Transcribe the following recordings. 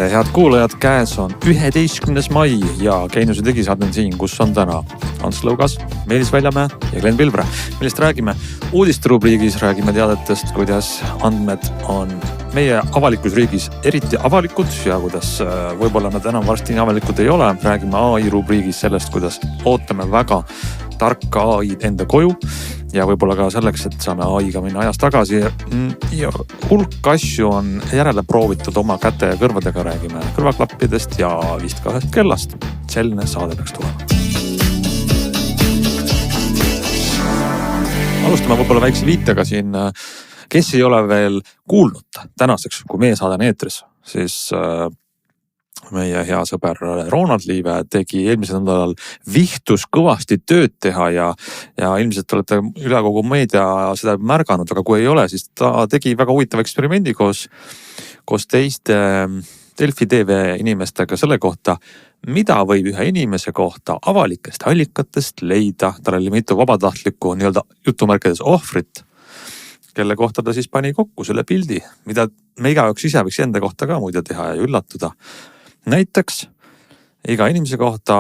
tere, head kuulajad, käes on 11. mai ja Geeniuse digisaade on siin, kus on täna Ants Lõugas, Meelis Väljamäe ja Glen Pilvre. Millest räägime? Uudisterubriigis räägime teadetest, kuidas andmed on meie avalikus riigis eriti avalikud ja kuidas võib-olla nad enam varsti avalikud ei ole. Räägime AI rubriigis sellest, kuidas ootame väga tarka AI-d enda koju ja võib-olla ka selleks, et saame AI-ga minna ajas tagasi. Ja hulk asju on järele proovitud oma käte ja kõrvadega, räägime kõrvaklappidest ja vist ka ühest kellast. Selline saade peaks tulema. Alustame võib-olla väikse viitega siin. Kes ei ole veel kuulnud tänaseks, kui meie saade on eetris, siis meie hea sõber Ronald Liive tegi eelmisel nädalal vihtus kõvasti tööd teha ja ilmselt olete üle kogu meedia seda märganud, aga kui ei ole, siis ta tegi väga huvitava eksperimendi koos teiste Delfi TV inimestega selle kohta, mida võib ühe inimese kohta avalikest allikatest leida. Tal oli mitu vabatahtlikku nii-öelda jutumärkides ohvrit, kelle kohta ta siis pani kokku selle pildi, mida me igaüks ise võiks enda kohta ka muide teha ja üllatuda. Näiteks iga inimese kohta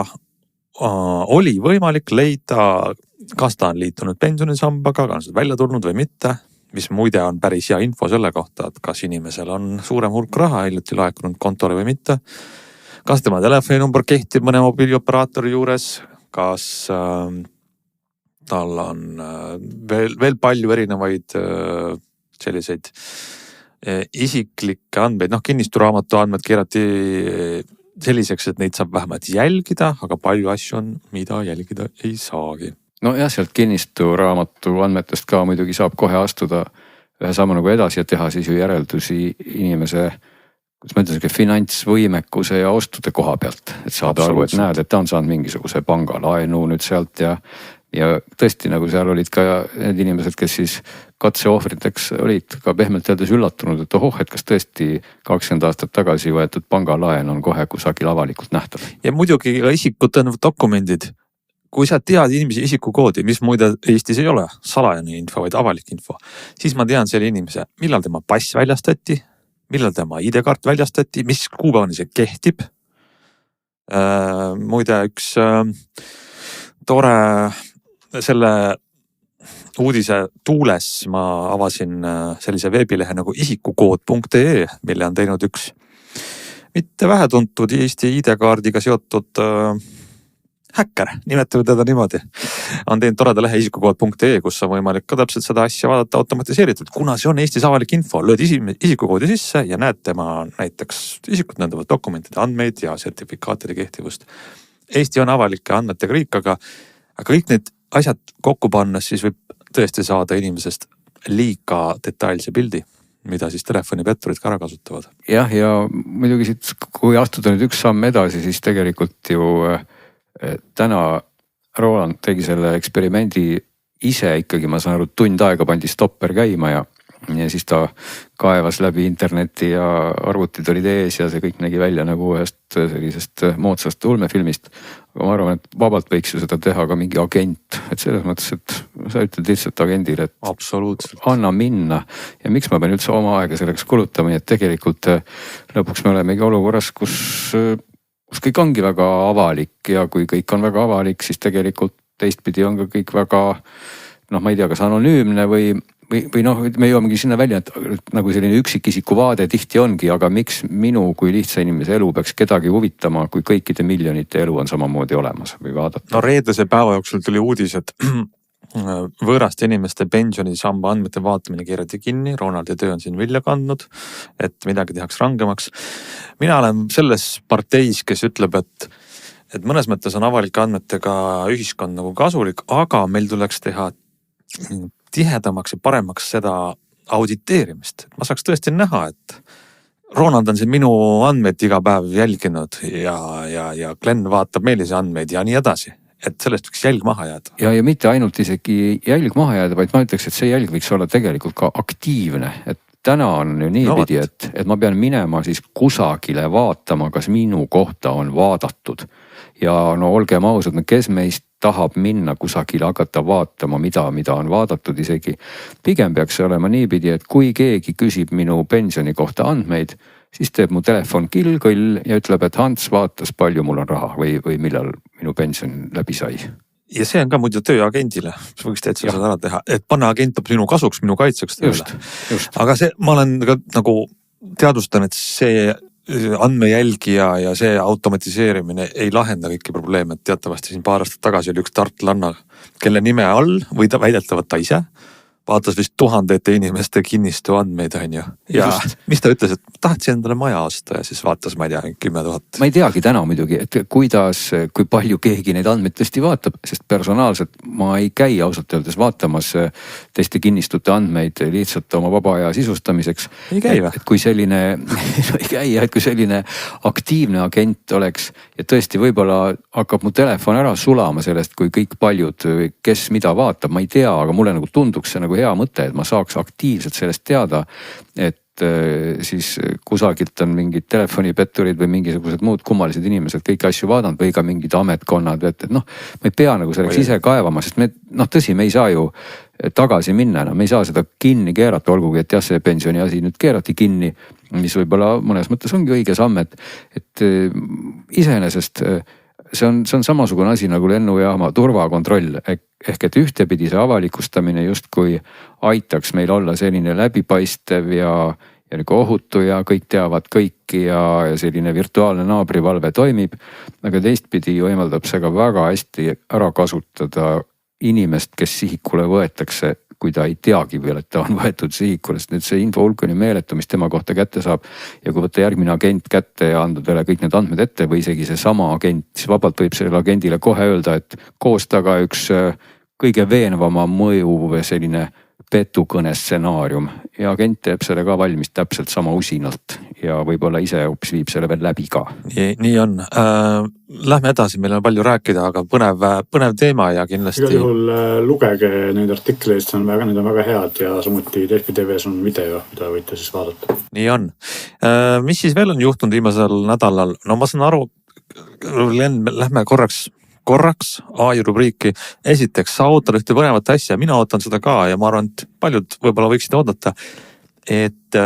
oli võimalik leida, kas ta on liitunud pensionisambaga, kas on välja tulnud või mitte, mis muide on päris hea info selle kohta, et kas inimesel on suurem hulk raha hiljuti laekunud kontole või mitte, kas tema telefoninumber kehtib mõne mobiilioperaatori juures, kas tal on veel palju erinevaid selliseid isiklikke andmeid, kinnisturaamatu andmed keerati selliseks, et neid saab vähemalt jälgida, aga palju asju on, mida jälgida ei saagi. No jah, sealt kinnisturaamatu andmetest ka muidugi saab kohe astuda ühe sama nagu edasi ja teha siis ju järeldusi inimese, kuidas ma ütlen, finantsvõimekuse ja ostude koha pealt, et saada aru, et näed, et ta on saanud mingisuguse pangalaenu nüüd sealt ja tõesti nagu seal olid ka need inimesed, kes siis katseohvriteks olid ka pehmelt öeldes üllatunud, et et kas tõesti 20 aastat tagasi võetud pangalaen on kohe kusagil avalikult nähtav. Ja muidugi ka isikut tõendavad dokumendid. Kui sa tead inimese isikukoodi, mis muide Eestis ei ole salajane info, vaid avalik info, siis ma tean selle inimese, millal tema pass väljastati, millal tema ID-kaart väljastati, mis kuupäevani see kehtib. Muide üks tore selle uudise tuules ma avasin sellise veebilehe nagu isikukood.ee, mille on teinud üks mitte vähetuntud Eesti ID-kaardiga seotud häkker, nimetame teda niimoodi. On teinud toreda lehe isikukood.ee, kus on võimalik ka täpselt seda asja vaadata automatiseeritud. Kuna see on Eestis avalik info, lööd isikukoodi sisse ja näed tema näiteks isikut nõndavad dokumentide andmeid ja sertifikaatide kehtivust. Eesti on avalike andmetega riik, aga kõik need asjad kokku pannes siis võib tõesti saada inimesest liiga detailse pildi, mida siis telefonipetturid ka ära kasutavad. Jah, ja muidugi siit, kui astuda nüüd üks samm edasi, siis tegelikult ju täna Roland tegi selle eksperimendi ise ikkagi, ma saan aru, tund aega pandi stopper käima ja siis ta kaevas läbi interneti ja arvutid olid ees ja see kõik nägi välja nagu ühest sellisest moodsast ulmefilmist. Aga ma arvan, et vabalt võiks ju seda teha ka mingi agent, et selles mõttes, et sa ütled lihtsalt agendile, et absoluutselt, anna minna ja miks ma pean üldse oma aega selleks kulutama, et tegelikult lõpuks me olemegi olukorras, kus kõik ongi väga avalik ja kui kõik on väga avalik, siis tegelikult teistpidi on ka kõik väga, ma ei tea, kas anonüümne või me jõuamegi sinna välja, et nagu selline üksikisiku vaade tihti ongi, aga miks minu kui lihtsa inimese elu peaks kedagi huvitama, kui kõikide miljonite elu on samamoodi olemas või vaadata? No reedese päeva jooksul tuli uudis, et võõraste inimeste pensionisamba andmete vaatamine keerati kinni, Ronaldi töö on siin vilja kandnud, et midagi tehaks rangemaks. Mina olen selles parteis, kes ütleb, et mõnes mõttes on avalike andmetega ühiskond nagu kasulik, aga meil tuleks teha tihedamaks ja paremaks seda auditeerimist. Ma saaks tõesti näha, et Ronald on siin minu andmeid iga päev jälginud ja Glen vaatab Meelise andmeid ja nii edasi. Et sellest võiks jälg maha jääda. Ja mitte ainult isegi jälg maha jääda, vaid ma ütleks, et see jälg võiks olla tegelikult ka aktiivne. Et täna on ju niipidi, et ma pean minema siis kusagile vaatama, kas minu kohta on vaadatud. Ja olgem ausad, kes meist tahab minna kusagile hakata vaatama, mida on vaadatud isegi. Pigem peaks see olema niipidi, et kui keegi küsib minu pensioni kohta andmeid, siis teeb mu telefon kill-kõll ja ütleb, et Hans vaatas, palju mul on raha või millal minu pension läbi sai. Ja see on ka muidu tööagendile, sa võiks täitsa seda ära teha, et panna agent minu kasuks, minu kaitseks tööle. Aga see, ma olen ka nagu teadvustan, et see andmejälgija ja see automatiseerimine ei lahenda kõiki probleeme, et teatavasti siin paar aastat tagasi oli üks tartlanna, kelle nime all või ta väidetavalt ta ise vaatas vist tuhandete inimeste kinnistu andmeid, on ju. Ja mis ta ütles, et tahtsin endale maja osta ja siis vaatas, ma ei tea, 10 000. Ma ei teagi täna muidugi, et kui palju keegi neid andmeid tõesti vaatab, sest personaalselt ma ei käi ausalt öeldes vaatamas teiste kinnistute andmeid lihtsalt oma vaba aja sisustamiseks. Ei käi või? Et kui selline, ei käi, et kui selline aktiivne agent oleks ja tõesti võib-olla hakkab mu telefon ära sulama sellest, kui kõik paljud, kes mida vaatab, ma ei tea, aga mulle nagu tunduks see nagu hea mõte, et ma saaks aktiivselt sellest teada, et siis kusagilt on mingid telefonipetturid või mingisugused muud kummalised inimesed kõiki asju vaadanud või ka mingid ametkonnad, et noh, ma ei pea nagu selleks ise kaevama, sest me, noh tõsi, me ei saa ju tagasi minna enam, me ei saa seda kinni keerata, olgugi, et jah, see pensioni asi nüüd keerati kinni, mis võib-olla mõnes mõttes ongi õige samm, et iseenesest see on samasugune asi nagu lennujaama turvakontroll ehk et ühtepidi see avalikustamine justkui aitaks meil olla selline läbipaistev ja nagu ohutu ja kõik teavad kõiki ja selline virtuaalne naabrivalve toimib. Aga teistpidi võimaldab see ka väga hästi ära kasutada inimest, kes sihikule võetakse, kui ta ei teagi veel, et ta on võetud sihikule, sest nüüd see info hulk on ju meeletu, mis tema kohta kätte saab. Ja kui võtta järgmine agent kätte ja anda talle kõik need andmed ette või isegi see sama agent, siis vabalt võib sellele agendile kohe öelda, et koostaga üks kõige veenvama mõju selline petukõne stsenaarium ja agent teeb selle ka valmis täpselt sama usinalt ja võib-olla ise hoopis viib selle veel läbi ka. Nii on. Lähme edasi, meil on palju rääkida, aga põnev teema ja kindlasti. Igal juhul lugege neid artikleid, need on väga head ja samuti Delfi TV-s on video, mida võite siis vaadata. Nii on. Mis siis veel on juhtunud viimasel nädalal? No ma saan aru, lähme korraks AI rubriiki. Esiteks, sa ootad ühte põnevat asja, mina ootan seda ka ja ma arvan, et paljud võib-olla võiksid oodata, et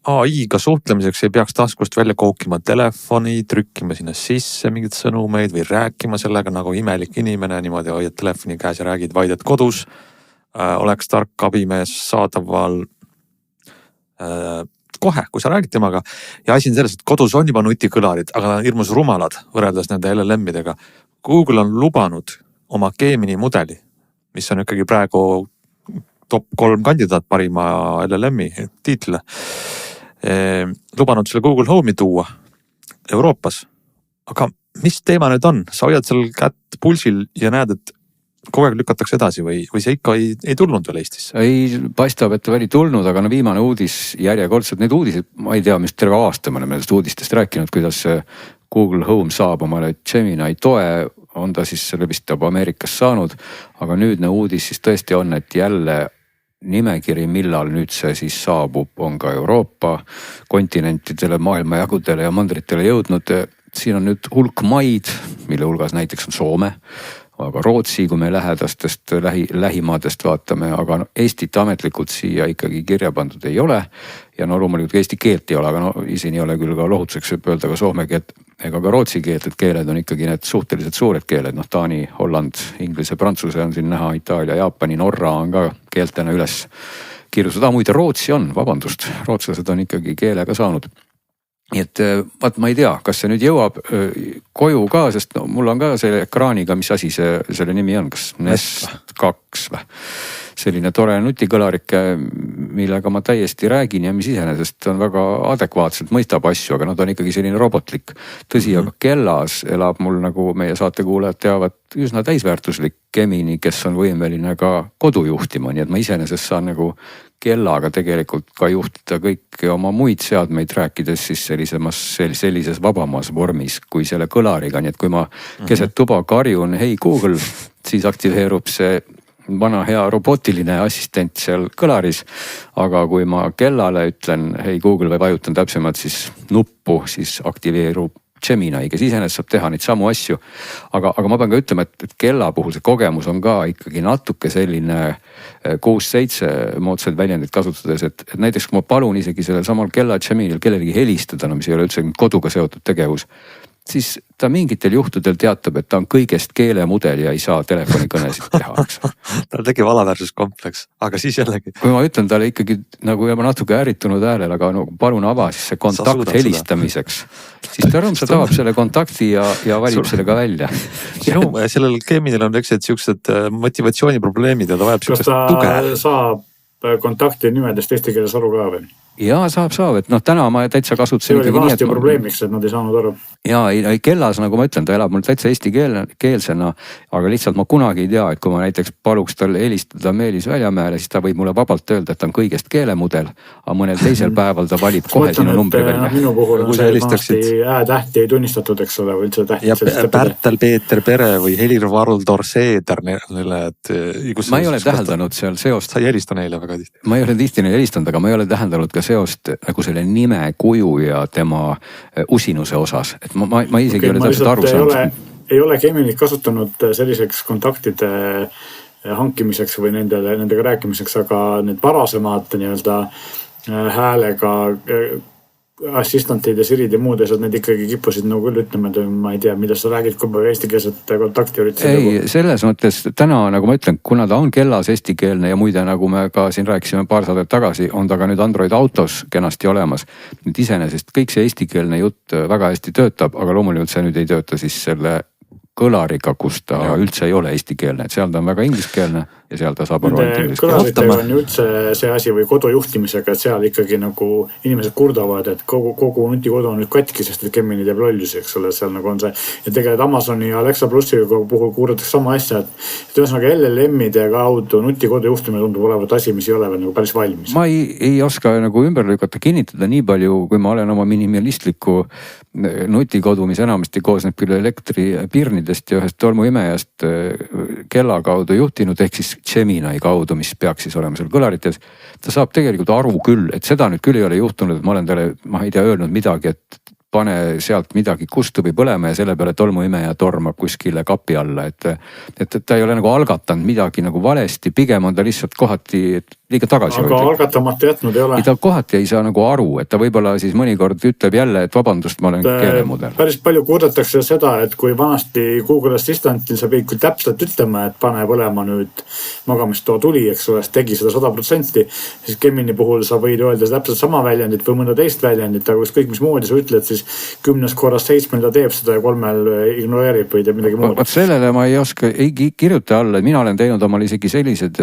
AI-ga suhtlemiseks ei peaks taskust välja koukima telefoni, trükkima sinna sisse mingid sõnumeid või rääkima sellega nagu imelik inimene, niimoodi hoiad telefoni käes ja räägid, vaid et kodus oleks tark abimees saadaval kohe, kui sa räägid temaga. Ja asi on selles, et kodus on juba nutikõlarid, aga nad on hirmus rumalad võrreldes nende LLM-idega. Google on lubanud oma Gemini mudeli, mis on ikkagi praegu top 3 kandidaat parima LLM-i tiitlile. Lubanud selle Google Home'i tuua Euroopas. Aga mis teema nüüd on? Sa hoiad seal kätt pulsil ja näed, et kogu aeg lükatakse edasi või see ikka ei tulnud veel Eestisse? Ei, paistab, et veel ei tulnud, aga no viimane uudis järjekordselt, need uudised, ma ei tea, mis terve aasta me oleme nendest uudistest rääkinud, kuidas Google Home saab omale Gemini toe, on ta siis selle vist juba Ameerikas saanud, aga nüüdne uudis siis tõesti on, et jälle nimekiri, millal nüüd see siis saabub, on ka Euroopa kontinentidele, maailmajagudele ja mandritele jõudnud. Siin on nüüd hulk maid, mille hulgas näiteks on Soome, aga Rootsi, kui me lähedastest lähimaadest vaatame, aga Eestit ametlikult siia ikkagi kirja pandud ei ole. Ja no loomulikult Eesti keelt ei ole, aga no isin ei ole küll ka lohutuseks võib öelda ka soome keelt ega ka rootsi keelt, et keeled on ikkagi need suhteliselt suured keeled. Noh, Taani, Holland, Inglise, Prantsuse on siin näha, Itaalia, Jaapani, Norra on ka keeltena üles kirjustada. Muide, Rootsi on, vabandust, rootslased on ikkagi keele ka saanud. Nii et vaat ma ei tea, kas see nüüd jõuab koju ka, sest no, mul on ka selle ekraaniga, mis asi selle nimi on, kas Nest 2 või? Selline tore nutikõlarike, millega ma täiesti räägin ja mis iseenesest on väga adekvaatselt mõistab asju, aga nad on ikkagi selline robotlik. Tõsi, aga kellas elab mul, nagu meie saatekuulajad teavad, üsna täisväärtuslik Gemini, kes on võimeline ka kodu juhtima, nii et ma iseenesest saan nagu kellaga tegelikult ka juhtida kõiki oma muid seadmeid, rääkides siis sellises vabamas vormis kui selle kõlariga, nii et kui ma keset tuba karjun, hei Google, siis aktiveerub see vana hea robotiline assistent seal kõlaris, aga kui ma kellale ütlen hei Google või vajutan täpsemalt siis nuppu, siis aktiveerub Gemini, kes iseenesest saab teha neid samu asju. aga ma pean ka ütlema, et kella puhul see kogemus on ka ikkagi natuke selline 6-7 moodsaid väljendit kasutades, et näiteks kui ma palun isegi sellel samal kella Geminil kellelegi helistada, no mis ei ole üldse koduga seotud tegevus, siis ta mingitel juhtudel teatab, et ta on kõigest keelemudel ja ei saa telefonikõnesid teha, eks. Tal tekib alaväärsuskompleks, aga siis jällegi. Kui ma ütlen talle ikkagi nagu juba natuke ärritunud häälel, aga no palun ava siis see kontakt helistamiseks, siis ta rõõmsalt avab selle kontakti ja valib selle ka välja. Sellel Geminil on siuksed motivatsiooniprobleemid ja ta vajab siukest tuge. Kas ta saab kontakti nimedest eesti keeles aru ka või? Jaa, saab, et noh, täna ma täitsa kasutasin ikkagi nii, et probleemiks, et nad ei saanud aru. Jaa, kellas, nagu ma ütlen, ta elab mul täitsa eesti keelsena, aga lihtsalt ma kunagi ei tea, et kui ma näiteks paluks talle helistada Meelis Väljamäele, siis ta võib mulle vabalt öelda, et ta on kõigest keelemudel, aga mõnel teisel päeval ta valib kohe sinu numbri välja. Minu puhul on see vanasti tähti ei tunnistatud, eks ole, või üldse tähti. Ja Pärtel Peeter Pere või Helir-Varul Dorseeder neile, et ma ei ole täheldanud seal seost. Sa ei helista neile väga tihti. Ma ei ole tihti neile helistanud, aga ma ei ole täheldanud ka seost nagu selle nime, kuju ja tema usinuse osas. Et ma isegi ei ole täpselt aru saanud. Ei ole Geminit kasutanud selliseks kontaktide hankimiseks või nendega rääkimiseks, aga need varasemad nii-öelda häälega assistantid ja Sirid ja muud asjad, need ikkagi kippusid nagu küll ütlema, et ma ei tea, mida sa räägid, kui ma eestikeelset kontakti üritasid. Ei, selles mõttes täna, nagu ma ütlen, kuna ta on kellas eestikeelne ja muide, nagu me ka siin rääkisime paar saadet tagasi, on ta ka nüüd Android autos kenasti olemas. Nüüd iseenesest kõik see eestikeelne jutt väga hästi töötab, aga loomulikult see nüüd ei tööta siis selle kõlariga, kus ta üldse ei ole eestikeelne, et seal ta on väga ingliskeelne ja seal ta saab aru ainult inglise keeles. Kõlaritega on üldse see asi või kodujuhtimisega, et seal ikkagi nagu inimesed kurdavad, et kogu nutikodu on nüüd katki, sest et Gemini teeb lollusi, eks ole, seal nagu on see. Ja tegelikult Amazoni ja Alexa Plussiga puhul kuulatakse sama asja, et ühesõnaga LLM-ide kaudu nutikodu juhtimine tundub olevat asi, mis ei ole veel nagu päris valmis. Ma ei oska nagu ümber lükata, kinnitada nii palju, kui ma olen oma minimalistliku nutikodu, mis enamasti koosneb küll elektripirnidest ja ühest tolmuimejast kella kaudu juhtinud, ehk siis Gemini kaudu, mis peaks siis olema seal kõlarites. Ta saab tegelikult aru küll, et seda nüüd küll ei ole juhtunud, et ma olen talle, ma ei tea, öelnud midagi, et pane sealt midagi kustu või põlema ja selle peale tolmuimeja tormab kuskile kapi alla, et ta ei ole nagu algatanud midagi nagu valesti, pigem on ta lihtsalt kohati liiga tagasi. Aga algatamata jätnud ei ole. Ta kohati ei saa nagu aru, et ta võib-olla siis mõnikord ütleb jälle, et vabandust, ma olen keelemudel. Päris palju kurdetakse seda, et kui vanasti Google Assistantil sa pidid küll täpselt ütlema, et pane põlema nüüd magamistoa tuli, eks ole, tegi seda 100%, siis Gemini puhul sa võid öelda täpselt sama väljendit või mõnda teist väljendit, aga kõik mis moodi sa ütled, siis 10 korras 7 ta teeb seda ja 3 ignoreerib või teeb midagi muud. Sellele ma ei oska, ei kirjuta alla, mina olen teinud omal isegi sellised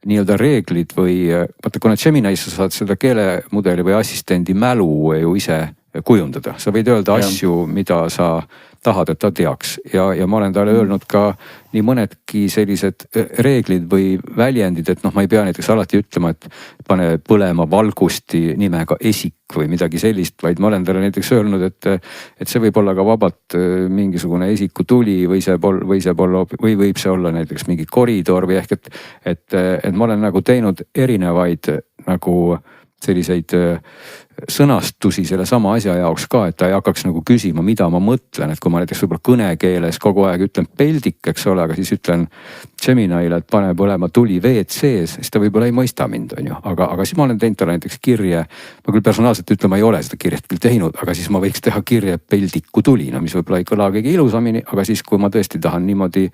nii-öelda reeglid või vaata, kuna Geminis sa saad seda keelemudeli või assistendi mälu ju ise kujundada. Sa võid öelda asju, mida sa tahad, et ta teaks ja ma olen talle öelnud ka nii mõnedki sellised reeglid või väljendid, et noh, ma ei pea näiteks alati ütlema, et pane põlema valgusti nimega esik või midagi sellist, vaid ma olen talle näiteks öelnud, et see võib olla ka vabalt mingisugune esiku tuli või võib see olla näiteks mingi koridor või ehk, et ma olen nagu teinud erinevaid nagu selliseid sõnastusi selle sama asja jaoks ka, et ta ei hakkaks nagu küsima, mida ma mõtlen, et kui ma näiteks võib-olla kõnekeeles kogu aeg ütlen peldik, eks ole, aga siis ütlen Geminile, et pane põlema tuli WC-s, siis ta võib-olla ei mõista mind, on ju, aga siis ma olen teinud talle näiteks kirje, ma küll personaalselt ütlema ei ole seda kirjet küll teinud, aga siis ma võiks teha kirje peldiku tuli, no mis võib-olla ei kõla kõige ilusamini, aga siis kui ma tõesti tahan niimoodi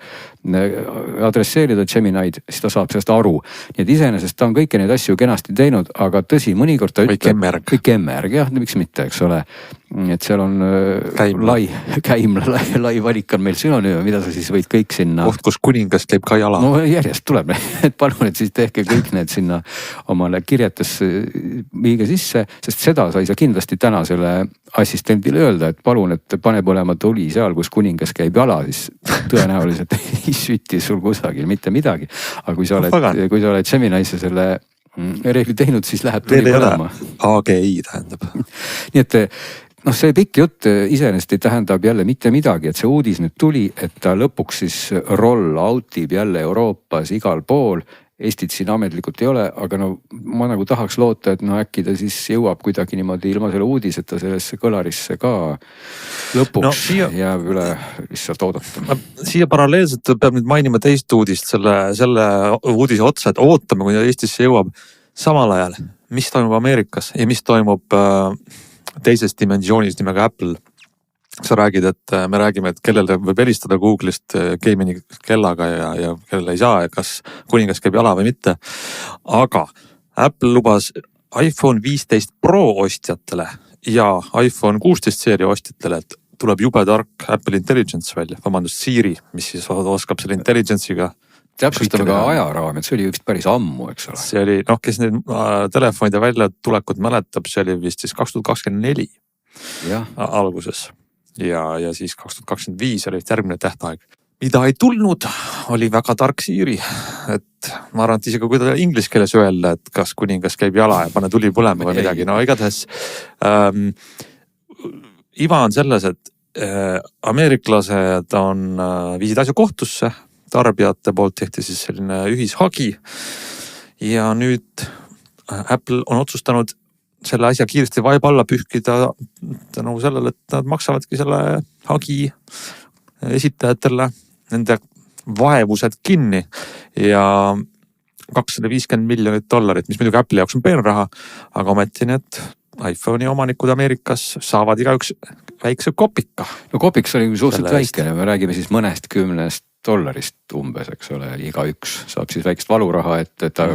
adresseerida Geminid, siis ta saab sellest aru. Nii et iseenesest ta on kõiki neid asju kenasti teinud, aga tõsi, mõnikord ta ütleb kemmerg, jah, miks mitte, eks ole. Et seal on lai valik on meil sünonüüme, mida sa siis võid kõik sinna. Koht, kus kuningas käib ka jala. No järjest tuleb, et palun, et siis tehke kõik need sinna omale kirjetesse viige sisse, sest seda sa ei saa kindlasti täna selle assistendile öelda, et palun, et pane põlema tuli seal, kus kuningas käib jala, siis tõenäoliselt ei süti sul kusagil mitte midagi. Aga kui sa oled Geminisse selle reegli teinud, siis läheb tuli põlema. AGI tähendab. Nii et noh, see pikk jutt iseenesest ei tähendab jälle mitte midagi, et see uudis nüüd tuli, et ta lõpuks siis roll outib jälle Euroopas igal pool Eestit siin ametlikult ei ole, aga no ma nagu tahaks loota, et no äkki ta siis jõuab kuidagi niimoodi ilma selle uudiseta sellesse kõlarisse ka lõpuks jääb üle lihtsalt oodata. Siia paralleelselt peab nüüd mainima teist uudist selle uudise otsa, et ootame, kui Eestisse jõuab samal ajal, mis toimub Ameerikas ja mis toimub teises dimensioonis nimega Apple. Sa räägid, et me räägime, et kellele võib helistada Google'ist Gemini kellaga ja kellele ei saa ja kas kuningas käib jala või mitte. Aga Apple lubas iPhone 15 Pro ostjatele ja iPhone 16 seeria ostjatele, et tuleb jube tark Apple Intelligence välja, Siri, mis siis oskab selle intelligence'iga. Täpsustame ka ajaraam, et see oli vist päris ammu, eks ole. See oli, kes need telefonide välja tulekut mäletab, see oli vist siis 2024 alguses. Ja siis 2025 oli järgmine tähtaeg. Mida ei tulnud, oli väga tark Siri. Et ma arvan, et isegi kui ta inglise keeles öelda, et kas kuningas käib jala ja pane tuli põlema või midagi. No igatahes iva on selles, et ameeriklased viisid asja kohtusse. Tarbijate poolt tehti siis selline ühishagi. Ja nüüd Apple on otsustanud selle asja kiiresti vaiba alla pühkida tänu sellele, et nad maksavadki selle hagi esitajatele nende vaevused kinni ja $250 miljonit, mis muidugi Apple'i jaoks on peenraha, aga ometi need iPhone'i omanikud Ameerikas saavad igaüks väikse kopika. No kopiks oli suhteliselt väike, me räägime siis mõnest $10 umbes, eks ole, igaüks saab siis väikest valuraha, et ta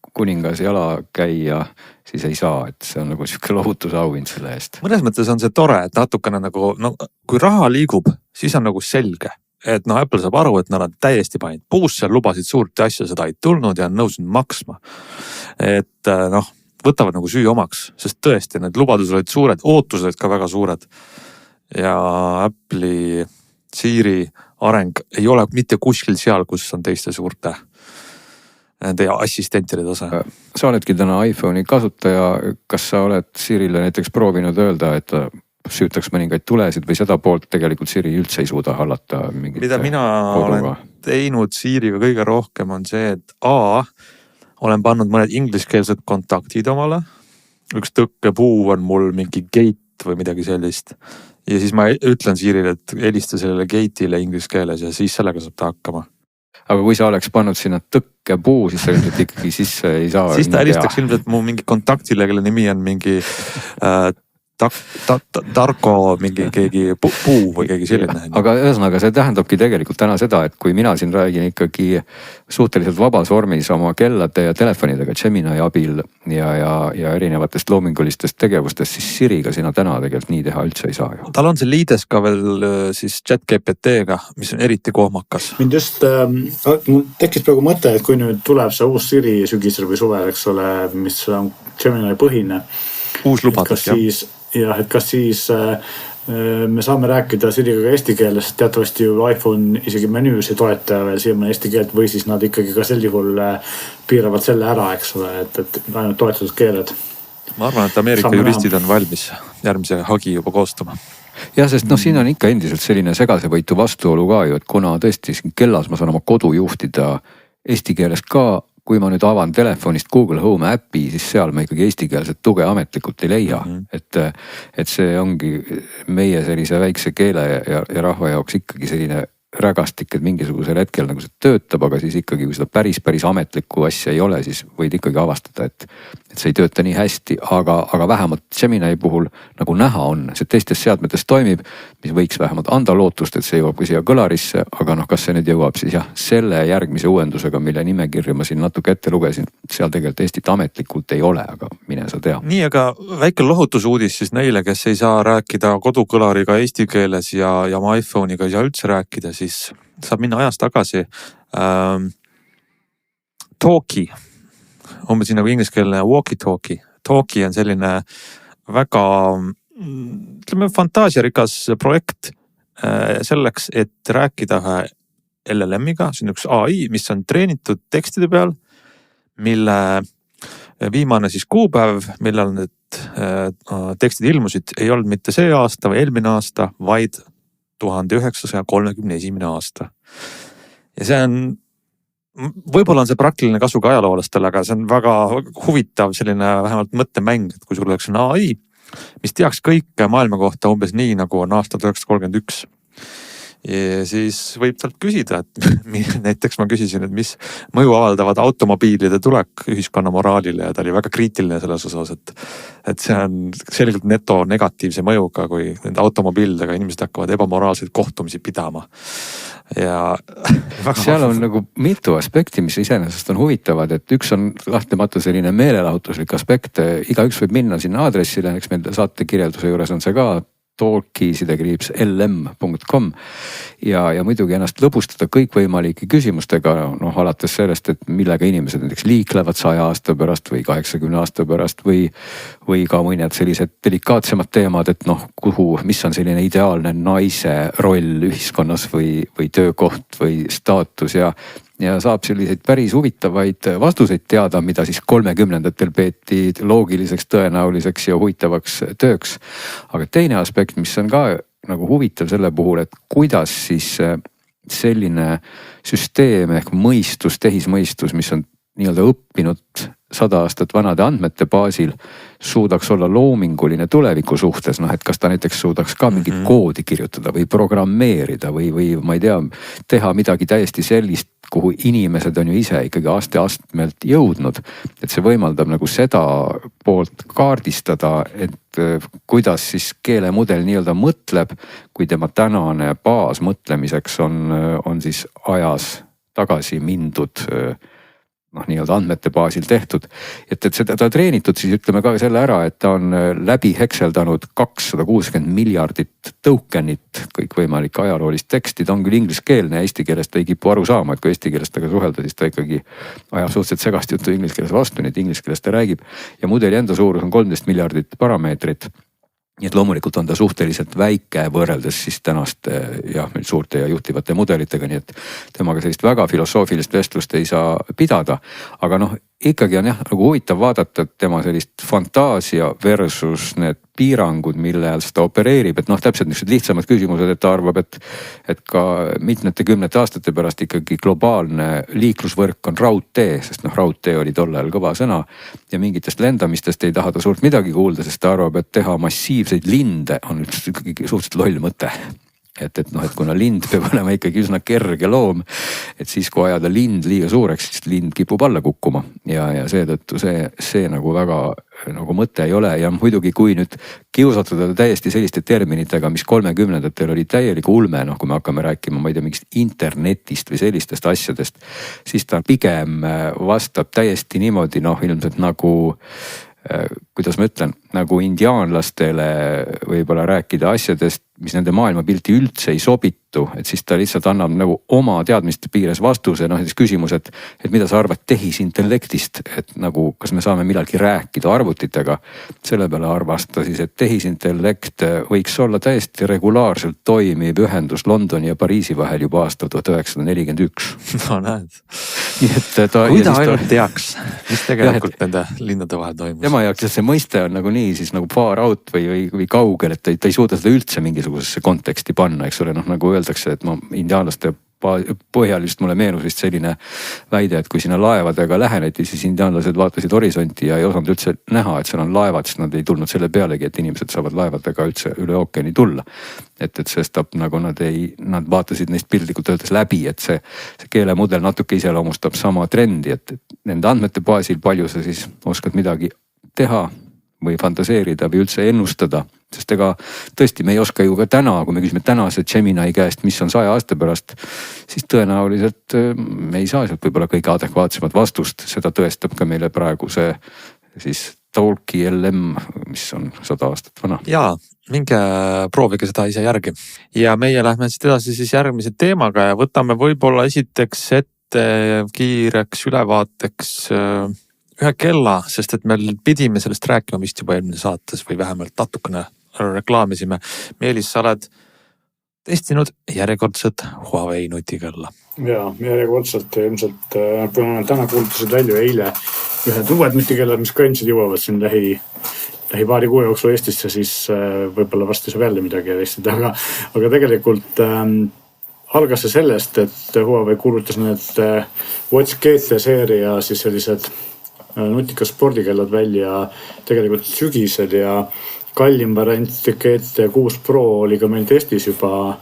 kuningas jala käia siis ei saa, et see on nagu siuke lohutusauhind selle eest. Mõnes mõttes on see tore, et natukene nagu, kui raha liigub, siis on nagu selge, et Apple saab aru, et nad on täiesti panid puusse, lubasid suurt asja, seda ei tulnud ja on nõus maksma. Et võtavad nagu süü omaks, sest tõesti need lubadused olid suured, ootused olid ka väga suured. Ja Apple'i Siri areng ei ole mitte kuskil seal, kus on teiste suurte teie assistentide tase. Sa oledki täna iPhone'i kasutaja, kas sa oled Sirile näiteks proovinud öelda, et ta süütaks mõningaid tulesid või seda poolt tegelikult Siri üldse ei suuda hallata mingit mida mina koduga olen teinud Siriga kõige rohkem on see, et olen pannud mõned ingliskeelsed kontaktid omale. Üks tõkkepuu on mul mingi gate või midagi sellist. Ja siis ma ütlen Sirile, et helista sellele gate'ile inglise keeles ja siis sellega saab ta hakkama. Aga kui sa oleks pannud sinna tõkkepuu, siis sa ilmselt ikkagi sisse ei saa. Siis ta helistaks ilmselt mu mingi kontaktile, kelle nimi on mingi Tarko mingi keegi puu või keegi selline. Aga ühesõnaga see tähendabki tegelikult täna seda, et kui mina siin räägin ikkagi suhteliselt vabas vormis oma kellade ja telefonidega Gemini abil ja erinevatest loomingulistest tegevustest, siis Siriga sina täna tegelikult nii teha üldse ei saa ju. Tal on see liides ka veel siis ChatGPT-ga, mis on eriti kohmakas. Mind just tekkis praegu mõte, et kui nüüd tuleb see uus Siri sügisel või suvel, eks ole, mis on Gemini põhine. Uus lubadus, jah, et kas siis me saame rääkida Siriga ka eesti keeles, teatavasti ju iPhone isegi menüüs ei toeta veel siiamaani eesti keelt või siis nad ikkagi ka sel juhul piiravad selle ära, eks ole, et ainult toetatud keeled. Ma arvan, et Ameerika juristid on valmis järgmise hagi juba koostama. Ja, sest siin on ikka endiselt selline segasevõitu vastuolu ka ju, et kuna tõesti kellas ma saan oma kodu juhtida eesti keeles ka, kui ma nüüd avan telefonist Google Home äppi, siis seal ma ikkagi eestikeelset tuge ametlikult ei leia. Et see ongi meie sellise väikse keele ja rahva jaoks ikkagi selline rägastik, et mingisugusel hetkel nagu see töötab, aga siis ikkagi, kui seda päris ametlikku asja ei ole, siis võid ikkagi avastada, et see ei tööta nii hästi, aga vähemalt Gemini puhul nagu näha on, see teistes seadmetes toimib, mis võiks vähemalt anda lootust, et see jõuab ka siia kõlarisse, aga kas see nüüd jõuab siis selle järgmise uuendusega, mille nimekirja ma siin natuke ette lugesin, seal tegelikult Eestit ametlikult ei ole, aga mine sa tea. Nii, aga väike lohutusuudis siis neile, kes ei saa rääkida kodukõlariga eesti keeles ja oma iPhone'iga ei saa üldse rääkida, siis saab minna ajas tagasi. Talkie, umbes nagu ingliskeelne walkie-talkie. Talkie on selline väga, fantaasiarikas projekt selleks, et rääkida ühe LLM-iga, see on üks AI, mis on treenitud tekstide peal, mille viimane siis kuupäev, millal need tekstid ilmusid, ei olnud mitte see aasta või eelmine aasta, vaid 1931. aasta. Ja see on võib-olla on see praktiline kasu ka ajaloolastele, aga see on väga huvitav selline vähemalt mõttemäng, et kui sul oleks AI, mis teaks kõike maailma kohta umbes nii, nagu on aastal 1931. Ja siis võib talt küsida, et näiteks ma küsisin, et mis mõju avaldavad automobiilide tulek ühiskonna moraalile ja ta oli väga kriitiline selles osas, et see on selgelt neto negatiivse mõjuga, kui nende automobiilidega inimesed hakkavad ebamoraalseid kohtumisi pidama. Ja seal on nagu mitu aspekti, mis iseenesest on huvitavad, et üks on lahtlemata selline meelelahutuslik aspekt, igaüks võib minna sinna aadressile, eks meil saate kirjelduse juures on see ka talki_lm.com ja muidugi ennast lõbustada kõikvõimalike küsimustega, noh alates sellest, et millega inimesed näiteks liiklevad 100 aasta pärast või 80 aasta pärast või ka mõned sellised delikaatsemad teemad, et noh, mis on selline ideaalne naise roll ühiskonnas või töökoht või staatus ja saab selliseid päris huvitavaid vastuseid teada, mida siis 30-ndatel peeti loogiliseks, tõenäoliseks ja huvitavaks tööks. Aga teine aspekt, mis on ka nagu huvitav selle puhul, et kuidas siis selline süsteem ehk mõistus, tehismõistus, mis on nii-öelda õppinud 100 aastat vanade andmete baasil, suudaks olla loominguline tuleviku suhtes, noh et kas ta näiteks suudaks ka mingit koodi kirjutada või programmeerida või ma ei tea, teha midagi täiesti sellist, kuhu inimesed on ju ise ikkagi aste-astmelt jõudnud. Et see võimaldab nagu seda poolt kaardistada, et kuidas siis keelemudel nii-öelda mõtleb, kui tema tänane baas mõtlemiseks on siis ajas tagasi mindud noh, nii-öelda andmete baasil tehtud. Et seda ta treenitud siis ütleme ka selle ära, et ta on läbi hekseldanud 260 miljardit tokenit, kõikvõimalik ajaloolist teksti, ta on küll ingliskeelne ja eesti keeles ta ei kipu aru saama, et kui eesti keeles taga suhelda, siis ta ikkagi ajab suhteliselt segast juttu inglise keeles vastu, nii et inglise keeles ta räägib. Ja mudeli enda suurus on 13 miljardit parameetrit. Nii et loomulikult on ta suhteliselt väike võrreldes siis tänaste suurte ja juhtivate mudelitega, nii et temaga sellist väga filosoofilist vestlust ei saa pidada. Aga noh, ikkagi on jah nagu huvitav vaadata tema sellist fantaasia versus need piirangud, mille all seda opereerib, et noh, täpselt niisugused lihtsamad küsimused, et ta arvab, et ka mitmete kümnete aastate pärast ikkagi globaalne liiklusvõrk on raudtee, sest noh, raudtee oli tollel kõva sõna ja mingitest lendamistest ei taha ta suurt midagi kuulda, sest ta arvab, et teha massiivseid linde on ikkagi suhteliselt loll mõte. Et noh, et kuna lind peab olema ikkagi üsna kerge loom, et siis kui ajada lind liiga suureks, siis lind kipub alla kukkuma ja seetõttu see nagu väga nagu mõte ei ole ja muidugi kui nüüd kiusatada täiesti selliste terminitega, mis 30-ndatel oli täielik ulme, noh kui me hakkame rääkima, ma ei tea, mingist internetist või sellistest asjadest, siis ta pigem vastab täiesti niimoodi, noh ilmselt nagu kuidas ma ütlen, nagu indiaanlastele võib-olla rääkida asjadest, mis nende maailmapilti üldse ei sobitu, et siis ta lihtsalt annab nagu oma teadmiste piires vastuse, noh näiteks küsimus, et mida sa arvad tehisintellektist, et nagu kas me saame millalgi rääkida arvutitega. Selle peale arvas ta siis, et tehisintellekt võiks olla täiesti regulaarselt toimiv ühendus Londoni ja Pariisi vahel juba aastal 1941. No näed. Kui ta ainult teaks, mis tegelikult nende linnade vahel toimus. Tema jaoks see mõiste on nagu nii siis nagu far out või kaugel, et ta ei suuda seda üldse mingisugusesse konteksti panna, eks ole, noh nagu öeldakse, et indiaanlaste põhjal just mulle meenus vist selline väide, et kui sinna laevadega läheneti, siis indiaanlased vaatasid horisonti ja ei osanud üldse näha, et seal on laevad, siis nad ei tulnud selle pealegi, et inimesed saavad laevadega üldse üle ookeani tulla. Et sestap nagu nad vaatasid neist piltlikult öeldes läbi, et see keelemudel natuke iseloomustab sama trendi, et nende andmete baasil palju sa siis oskad midagi teha või fantaseerida või üldse ennustada, sest ega tõesti me ei oska ju ka täna, kui me küsime tänase Gemini käest, mis on 100 aasta pärast, siis tõenäoliselt me ei saa sealt võib-olla kõige adekvaatsemat vastust, seda tõestab ka meile praegu see siis talki_lm, mis on 100 aastat vana. Jaa, minge proovige seda ise järgi. Ja meie lähme siit edasi siis järgmise teemaga ja võtame võib-olla esiteks ette kiireks ülevaateks ühe kella, sest et meil pidime sellest rääkima vist juba eelmine saates või vähemalt natukene reklaamisime. Meelis, sa oled testinud järjekordset Huawei nutikella. Jaa, järjekordselt ilmselt, kui ma täna kuulutasid välja eile ühed uued nutikellad, mis ka ilmselt jõuavad siin lähi paari kuu jooksul Eestisse, siis võib-olla varsti saab jälle midagi testida, aga tegelikult algas see sellest, et Huawei kuulutas need Watch GT seeria siis sellised nutikad spordikellad välja tegelikult sügisel ja kallim variant GT6 Pro oli ka meil testis juba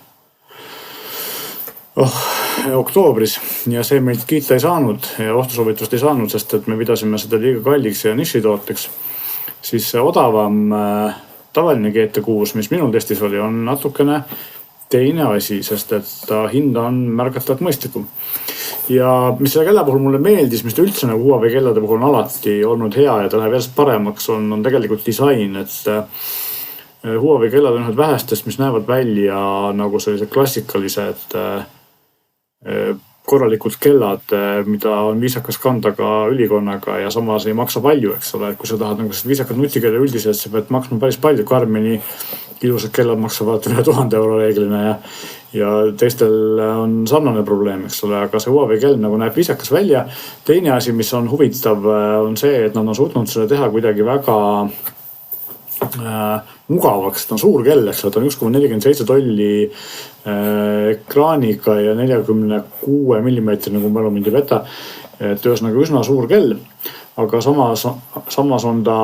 oktoobris ja see meilt kiita ei saanud ja ostusoovitust ei saanud, sest et me pidasime seda liiga kalliks ja nišitooteks. Siis odavam tavaline GT6, mis minul testis oli, on natukene teine asi, sest et ta hind on märgatavalt mõistlikum. Ja mis selle kella puhul mulle meeldis, mis ta üldse nagu Huawei kellade puhul on alati olnud hea ja ta läheb järjest paremaks, on tegelikult disain, et Huawei kellad on ühed vähestest, mis näevad välja nagu sellised klassikalised korralikud kellad, mida on viisakas kanda ka ülikonnaga ja samas ei maksa palju, eks ole, et kui sa tahad nagu viisakad nutikella üldiselt, sa pead maksma päris palju, Garmini ilusad kellad maksavad üle 1000 euro reeglina ja teistel on sarnane probleem, eks ole, aga see Huawei kell nagu näeb viisakas välja. Teine asi, mis on huvitav, on see, et nad on suutnud selle teha kuidagi väga mugavaks, ta on suur kell, eks ole, ta on 1,47 tolli ekraaniga ja 46 millimeetri, nagu mälu mind ei peta, et ühesõnaga üsna suur kell, aga samas on ta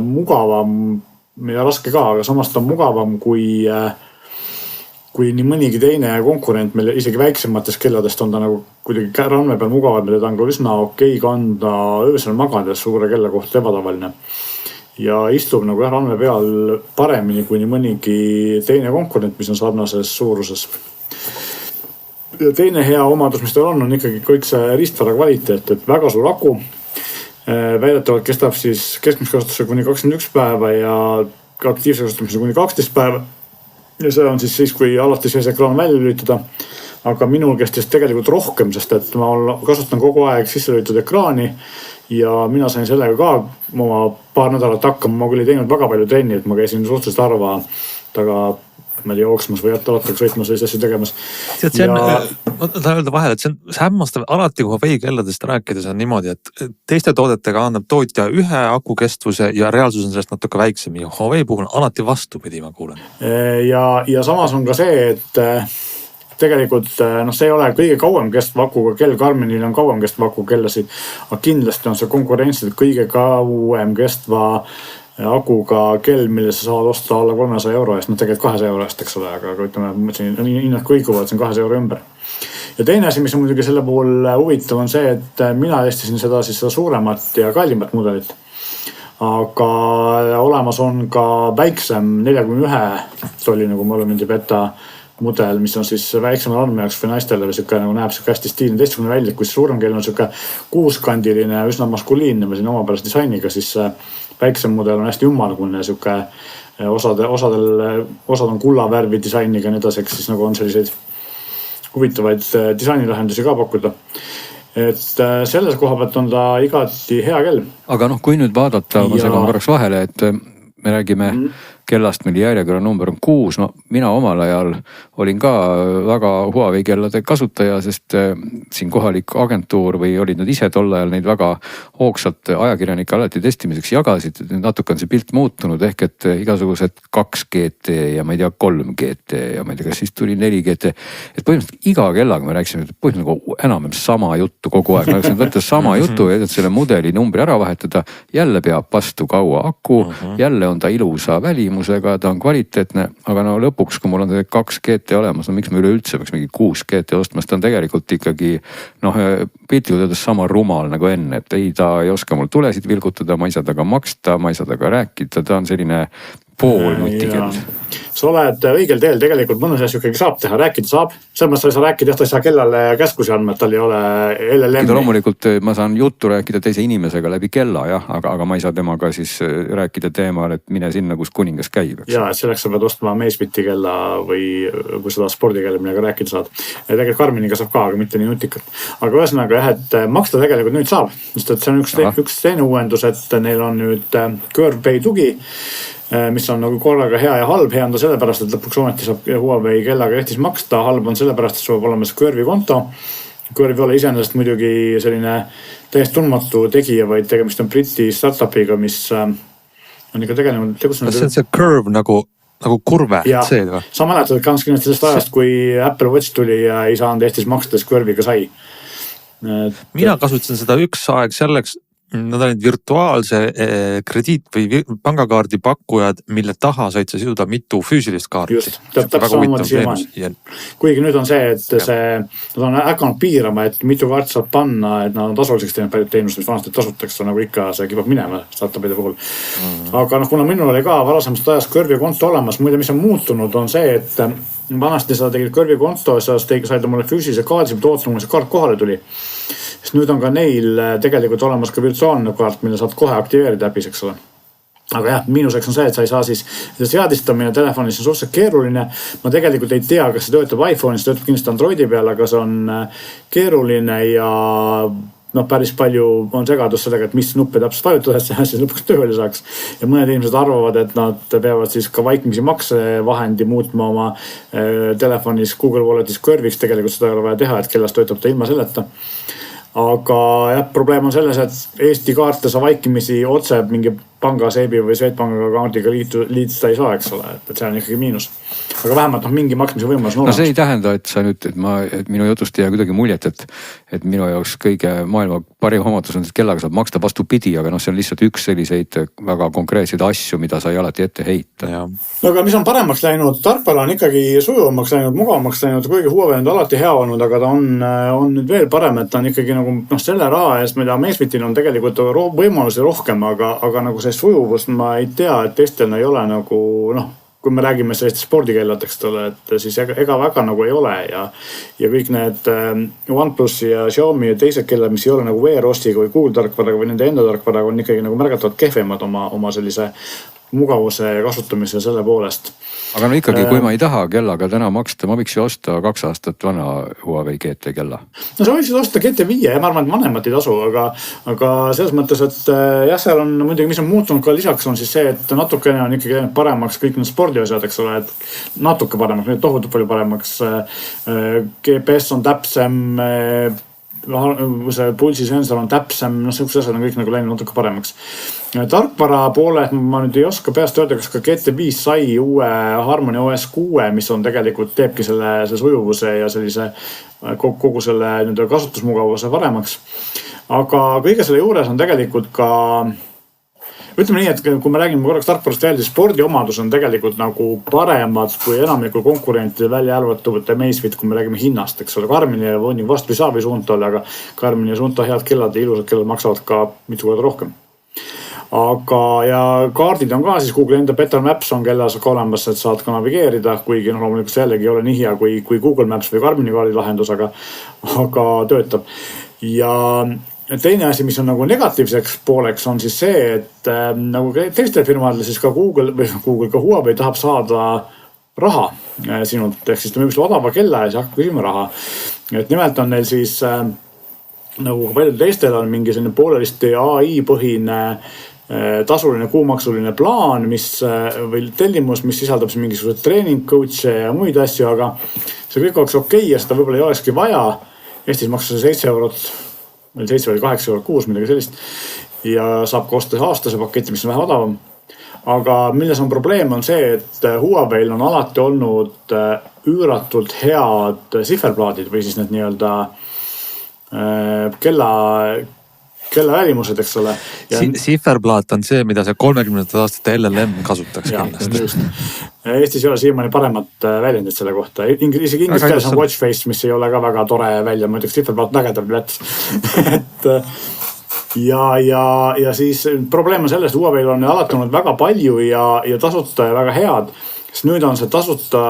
mugavam ja raske ka, aga samas ta on mugavam kui nii mõnigi teine konkurent, meil isegi väiksemates kelladest on ta nagu kuidagi randme peal mugavam ja ta on ka üsna okei kanda öösel magades suure kella kohta ebatavaline. Ja istub nagu randme peal paremini kui nii mõnigi teine konkurent, mis on sarnases suuruses. Ja teine hea omadus, mis tal on ikkagi kõik see riistvara kvaliteet, et väga suur aku. Väidetavalt kestab siis keskmise kasutuse kuni 21 päeva ja aktiivse kasutamise kuni 12 päeva. Ja see on siis, kui alati see ekraan välja lülitada. Aga minul kestis tegelikult rohkem, sest et ma kasutan kogu aeg sisse lülitud ekraani ja mina sain sellega ka oma paar nädalat hakkama. Ma küll ei teinud väga palju trenni, et ma käisin suhteliselt harva taga jooksmas või jalgrattaga sõitmas või asju tegemas. Ma tahan öelda vahel, et see hämmastav alati, kui Huawei kelladest rääkides on niimoodi, et teiste toodetega annab tootja ühe aku kestvuse ja reaalsus on sellest natuke väiksem. Ja Huawei puhul on alati vastupidi, ma kuulen. Ja samas on ka see, et tegelikult see ei ole kõige kauem kestva akuga kell, Garminil on kauem kestva aku kellasid, aga kindlasti on see konkurentsilt kõige kauem kestva akuga kell, mille sa saad osta alla 300 euro eest, tegelikult 200 euro eest, eks ole, aga ütleme, hinnad kõiguvad, see on 200 euro ümber. Ja teine asi, mis on muidugi selle puhul huvitav, on see, et mina testisin seda suuremat ja kallimat mudelit. Aga olemas on ka väiksem 41 tolli, nagu ma olen mind ei peta mudel, mis on siis väiksema andme jaoks või naistele või nagu näeb hästi stiilne teistsugune välja, kui suurem kell on kuuskandiline, üsna maskuliinne või omapärast disainiga, siis väiksem mudel on hästi ümmargune, osad on kullavärvi disainiga ja nii edasi, siis nagu on selliseid huvitavaid disainilahendusi ka pakkuda. Et selles koha pealt on ta igati hea kell. Aga kui nüüd vaadata, ma segan korraks vahele, et me räägime kellast, mille järjekorra number on 6. Mina omal ajal olin ka väga Huawei kellade kasutaja, sest siin kohalik agentuur või olid nad ise tol ajal neid väga hoogsalt ajakirjanike alati testimiseks jagasid. Natuke on see pilt muutunud ehk et igasugused 2 GT ja ma ei tea 3 GT ja ma ei tea, kas siis tuli 4 GT. Et põhimõtteliselt iga kellaga me rääksime, et põhimõtteliselt nagu enam sama juttu kogu aeg. Me võtta sama jutu ja selle mudeli numbri ära vahetada. Jälle peab vastu kaua aku, jälle on ta ilusa välimusega, ta on kvaliteetne, aga lõpuks, kui mul on 2 GT olemas, miks me üleüldse peaks mingi 6 GT ostmas, ta on tegelikult ikkagi piltlikult öeldes sama rumal nagu enne, et ei, ta ei oska mul tulesid vilgutada, ma ei saa taga maksta, ma ei saa taga rääkida, ta on selline pool nutikell. Sa oled õigel teel, tegelikult mõnus asju ikkagi saab teha, rääkida saab. Selles mõttes sa ei saa rääkida, ta ei saa kellale käskusi andma, et tal ei ole LLM. Loomulikult ma saan juttu rääkida teise inimesega läbi kella, jah, aga ma ei saa temaga siis rääkida teemal, et mine sinna, kus kuningas käib. Ja, et selleks sa pead ostma Amazfiti kella või kui seda spordikella, millega rääkida saad. Ja tegelikult Garminiga saab ka, aga mitte nii nutikalt. Aga ühesõnaga jah, et maksta tegelikult nüüd saab, sest et see on üks teine uuendus, et neil on nüüd CurvePay tugi, mis on nagu korraga hea ja halb. Hea on ta sellepärast, et lõpuks ometi saab Huawei kellaga Eestis maksta. Halb on sellepärast, et sul peab olema see Curve'i konto. Curve ei ole iseenesest muidugi selline täiesti tundmatu tegija, vaid tegemist on Briti startupiga, mis on ikka tegutsenud. Kas see on see Curve nagu nagu kurve, see või? Sa mäletad kans kindlasti sellest ajast, kui Apple Watch tuli ja ei saanud Eestis makstes kõrviga sai. Mina kasutasin seda üks aeg selleks, nad olid virtuaalse krediit- või pangakaardi pakkujad, mille taha said sa siduda mitu füüsilist kaarti. Just, täpselt samamoodi siiamaani. Kuigi nüüd on see, et nad on hakanud piirama, et mitu kaarti saab panna, et nad on tasuliseks teinud paljud teenused, mis vanasti tasutaks, nagu ikka see kipab minema startupide puhul. Aga kuna minul oli ka varasemast ajast kõrvikonto olemas, muide, mis on muutunud, on see, et vanasti sa tegid kõrvikonto, sa said omale füüsilise kaardi, ootama, see kaart kohale tuli. Sest nüüd on ka neil tegelikult olemas ka virtuaalne kaart, mille saad kohe aktiveerida äpis, eks ole. Aga jah, miinuseks on see, et sa ei saa siis seadistamine telefonis on suhteliselt keeruline. Ma tegelikult ei tea, kas see töötab iPhone'is, töötab kindlasti Androidi peal, aga see on keeruline ja päris palju on segadus sellega, et mis nuppe täpselt vajutada, et see lõpuks tööle saaks. Ja mõned inimesed arvavad, et nad peavad siis ka vaikimisi maksevahendi muutma oma telefonis Google Walletis kõrviks. Tegelikult seda ei ole vaja teha, et kellast töötab ta ilma selleta. Aga jah, probleem on selles, et Eesti kaarte sa vaikimisi otse mingi panga seebi või Swedbanka kaardiga liituda ei saa, eks ole, et see on ikkagi miinus. Aga vähemalt mingi maksmise võimalus on olemas. No see ei tähenda, et sa nüüd, et minu jutust ei jää kuidagi muljet, et minu jaoks kõige maailma parim omadus on, et kellaga saab maksta vastupidi, aga see on lihtsalt üks selliseid väga konkreetseid asju, mida sa ei alati ette heita. No aga mis on paremaks läinud, tarkvara on ikkagi sujuvamaks läinud, mugavamaks läinud, kuigi Huawei on alati hea olnud, aga ta on nüüd veel parem, et ta on ikkagi nagu selle raha eest, mida Macefitil on tegelikult võimalusi rohkem, aga nagu see sujuvust ma ei tea, et teistel ei ole nagu kui me räägime sellist spordikelladeks, et siis ega väga nagu ei ole ja kõik need OnePlusi ja Xiaomi ja teised kellad, mis ei ole nagu Wear OS-iga või Google tarkvaraga või nende enda tarkvaraga on ikkagi nagu märgatavalt kehvemad oma sellise mugavuse kasutamise selle poolest. Aga ikkagi, kui ma ei taha kellaga täna maksta, ma võiks ju osta 2 aastat vana Huawei GT kella. No sa võiksid osta GT5 ja ma arvan, et vanemad ei tasu, aga selles mõttes, et jah, seal on muidugi, mis on muutunud ka lisaks on siis see, et natukene on ikkagi paremaks kõik need spordiosad, eks ole, et natuke paremaks, nüüd tohutult palju paremaks. GPS on täpsem, see pulsisensor on täpsem, sellised asjad on kõik nagu läinud natuke paremaks. Tarkvara poole, ma nüüd ei oska peast öelda, kas ka GT5 sai uue Harmony OS 6, mis on tegelikult teebki selle sujuvuse ja sellise kogu selle kasutusmugavuse paremaks. Aga kõige selle juures on tegelikult ka ütleme nii, et kui me räägime korraks tarkvarast veel, siis spordiomadus on tegelikult nagu paremad kui enamikul konkurentide välja arvatud Amazfit, kui me räägime hinnast, eks ole. Garmin ja vastu ei saa või Suunto oli, aga Garmin ja Suunto head kellad ja ilusad kellad maksavad ka mitu korda rohkem. Aga ja kaardid on ka siis Google enda Better Maps on kellas ka olemas, et saad ka navigeerida, kuigi loomulikult see jällegi ei ole nii hea kui Google Maps või Garmini kaardi lahendus, aga töötab. Ja teine asi, mis on nagu negatiivseks pooleks on siis see, et nagu teistel firmadel siis ka Google, ka Huawei tahab saada raha sinult, ehk siis ta müüb seda odava kella ja siis hakkab küsima raha. Et nimelt on neil siis nagu paljud teistel on mingi selline poolelisti AI põhine tasuline kuumaksuline plaan, või tellimus, mis sisaldab mingisugused treening, coach'e ja muid asju, aga see kõik oleks okei ja seda võib-olla ei olekski vaja. Eestis maksus 7 eurot, 7 või 8 eurot kuus, midagi sellist. Ja saab ka osta aastase paketi, mis on vähe odavam. Aga milles on probleem on see, et Huawei'l on alati olnud üüratult head sihverplaadid või siis need nii-öelda kella välimused, eks ole. Sihverplaat on see, mida see 30. aastate LLM kasutaks kindlasti. Eestis ei ole siiamaani paremat väljendit selle kohta. Isegi inglise keeles on watchface, mis ei ole ka väga tore välja. Ma ütleks, sihverplaat nägedab läts. Ja siis probleem on selles, et Huawei'l on alati olnud väga palju ja tasuta ja väga head. Sest nüüd on see tasuta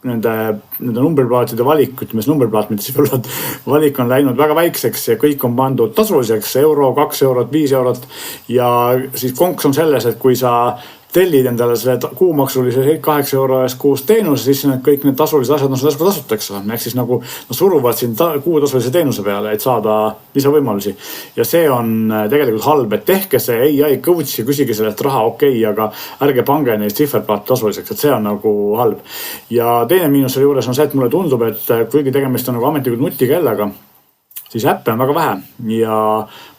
nende numberplaatide valik, ütleme see numberplaat, mitte sihverplaat, valik on läinud väga väikseks ja kõik on pandud tasuliseks, euro, 2 eurot, 5 eurot. Ja siis konks on selles, et kui sa tellid endale selle kuumaksulise 8 euro eest kuus teenuse, siis kõik need tasulised asjad on seda tasutaks. Ehk siis nagu suruvad siin kuutasulise teenuse peale, et saada lisavõimalusi. Ja see on tegelikult halb, et tehke see AI coach ja küsige sellest raha okei, aga ärge pange neist sihverplaat tasuliseks, et see on nagu halb. Ja teine miinus selle juures on see, et mulle tundub, et kuigi tegemist on nagu ametlikult nutikellaga, siis äppe on väga vähe ja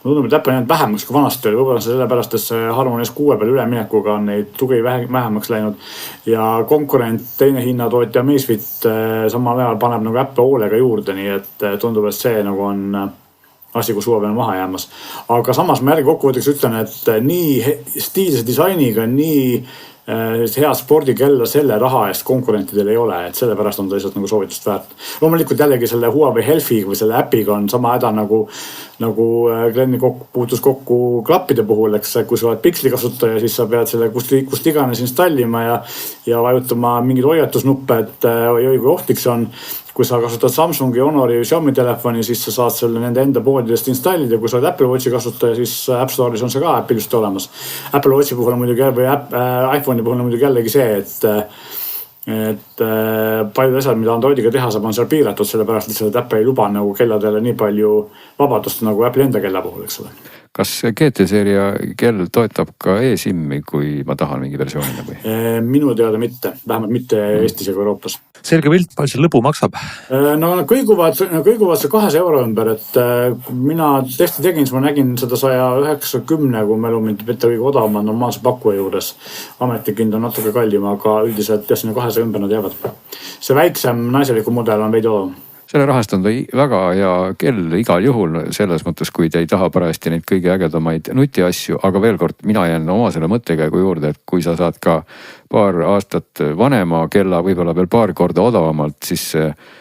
mulle tundub, et äppe on jäänud vähemaks kui vanasti oli. Võib-olla sellepärast, et see Harmony S6 peale üleminekuga on neid tugi vähemaks läinud ja konkurent, teine hinnatootja Amazfit samal ajal paneb nagu äppe hoolega juurde, nii et tundub, et see nagu on asi, kus huve peal maha jäämas. Aga samas ma järgi kokkuvõtteks ütlen, et nii stiilse disainiga, nii head spordikella selle raha eest konkurentidel ei ole, et sellepärast on ta lihtsalt nagu soovitust väärt. Loomulikult jällegi selle Huawei Healthiga või selle äpiga on sama häda nagu Glenni puutus kokku klappide puhul, eks kui sa oled Pixli kasutaja, siis sa pead selle kust iganes installima ja vajutama mingid hoiatusnuppe, et kui ohtlik see on. Kui sa kasutad Samsungi, Honori, Xiaomi telefoni, siis sa saad selle nende enda poodidest installida. Kui sa oled Apple Watchi kasutaja, siis App Store'is on see ka Apple'i just olemas. Apple Watchi puhul on muidugi, või iPhone'i puhul on muidugi jällegi see, et paljud asjad, mida Androidiga teha saab, on seal piiratud, sellepärast lihtsalt, et Apple ei luba nagu kelladele nii palju vabadust nagu Apple'i enda kella puhul, eks ole. Kas GT-seeria kell toetab ka e-SIM-i, kui ma tahan mingi versioonina või? Minu teada mitte, vähemalt mitte Eestis ega Euroopas. Selge pilt, palju see lõbu maksab? No kõiguvad see 200 euro ümber, et mina testi tegin, siis ma nägin seda 190, kui mälu mind mitte kõige odavama normaalse pakkuja juures. Ametikind on natuke kallim, aga üldiselt sinna 200 ümber nad jäävad. See väiksem naiseliku mudel on veidi odavam. Selle rahast on ta väga hea kell igal juhul selles mõttes, kui te ei taha parajasti neid kõige ägedamaid nutiasju, aga veel kord, mina jään oma selle mõttekäigu juurde, et kui sa saad ka paar aastat vanema kella, võib-olla veel paar korda odavamalt, siis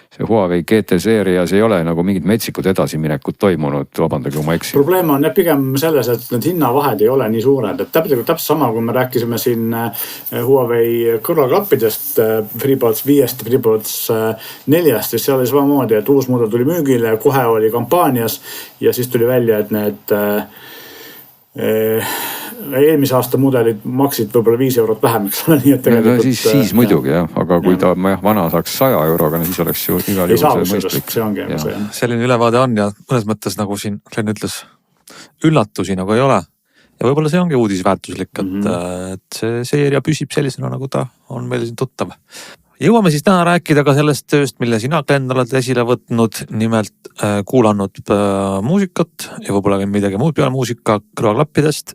see Huawei GT-seerias ei ole nagu mingid metsikud edasiminekut toimunud, vabandage, kui ma eksin. Probleem on pigem selles, et need hinnavahed ei ole nii suured, et täpselt sama, kui me rääkisime siin Huawei kõrvaklappidest, FreeBuds 5 ja FreeBuds 4, siis seal oli samamoodi, et uus mudel tuli müügile, kohe oli kampaanias ja siis tuli välja, et need eelmise aasta mudelid maksid võib-olla 5 eurot vähem, eks ole, nii et tegelikult... Siis muidugi jah, aga kui ta vana saaks 100 euroga, siis oleks ju igal juhul see mõistlik. See ongi see. Selline ülevaade on ja mõnes mõttes nagu siin Glenn ütles, üllatusi nagu ei ole. Ja võib-olla see ongi uudisväärtuslik, et see seeria püsib sellisena, nagu ta on meil siin tuttav. Jõuame siis täna rääkida ka sellest tööst, mille sina, Glenn, oled esile võtnud, nimelt kuulanud muusikat ja võib-olla midagi muud peale muusika kõrvaklappidest.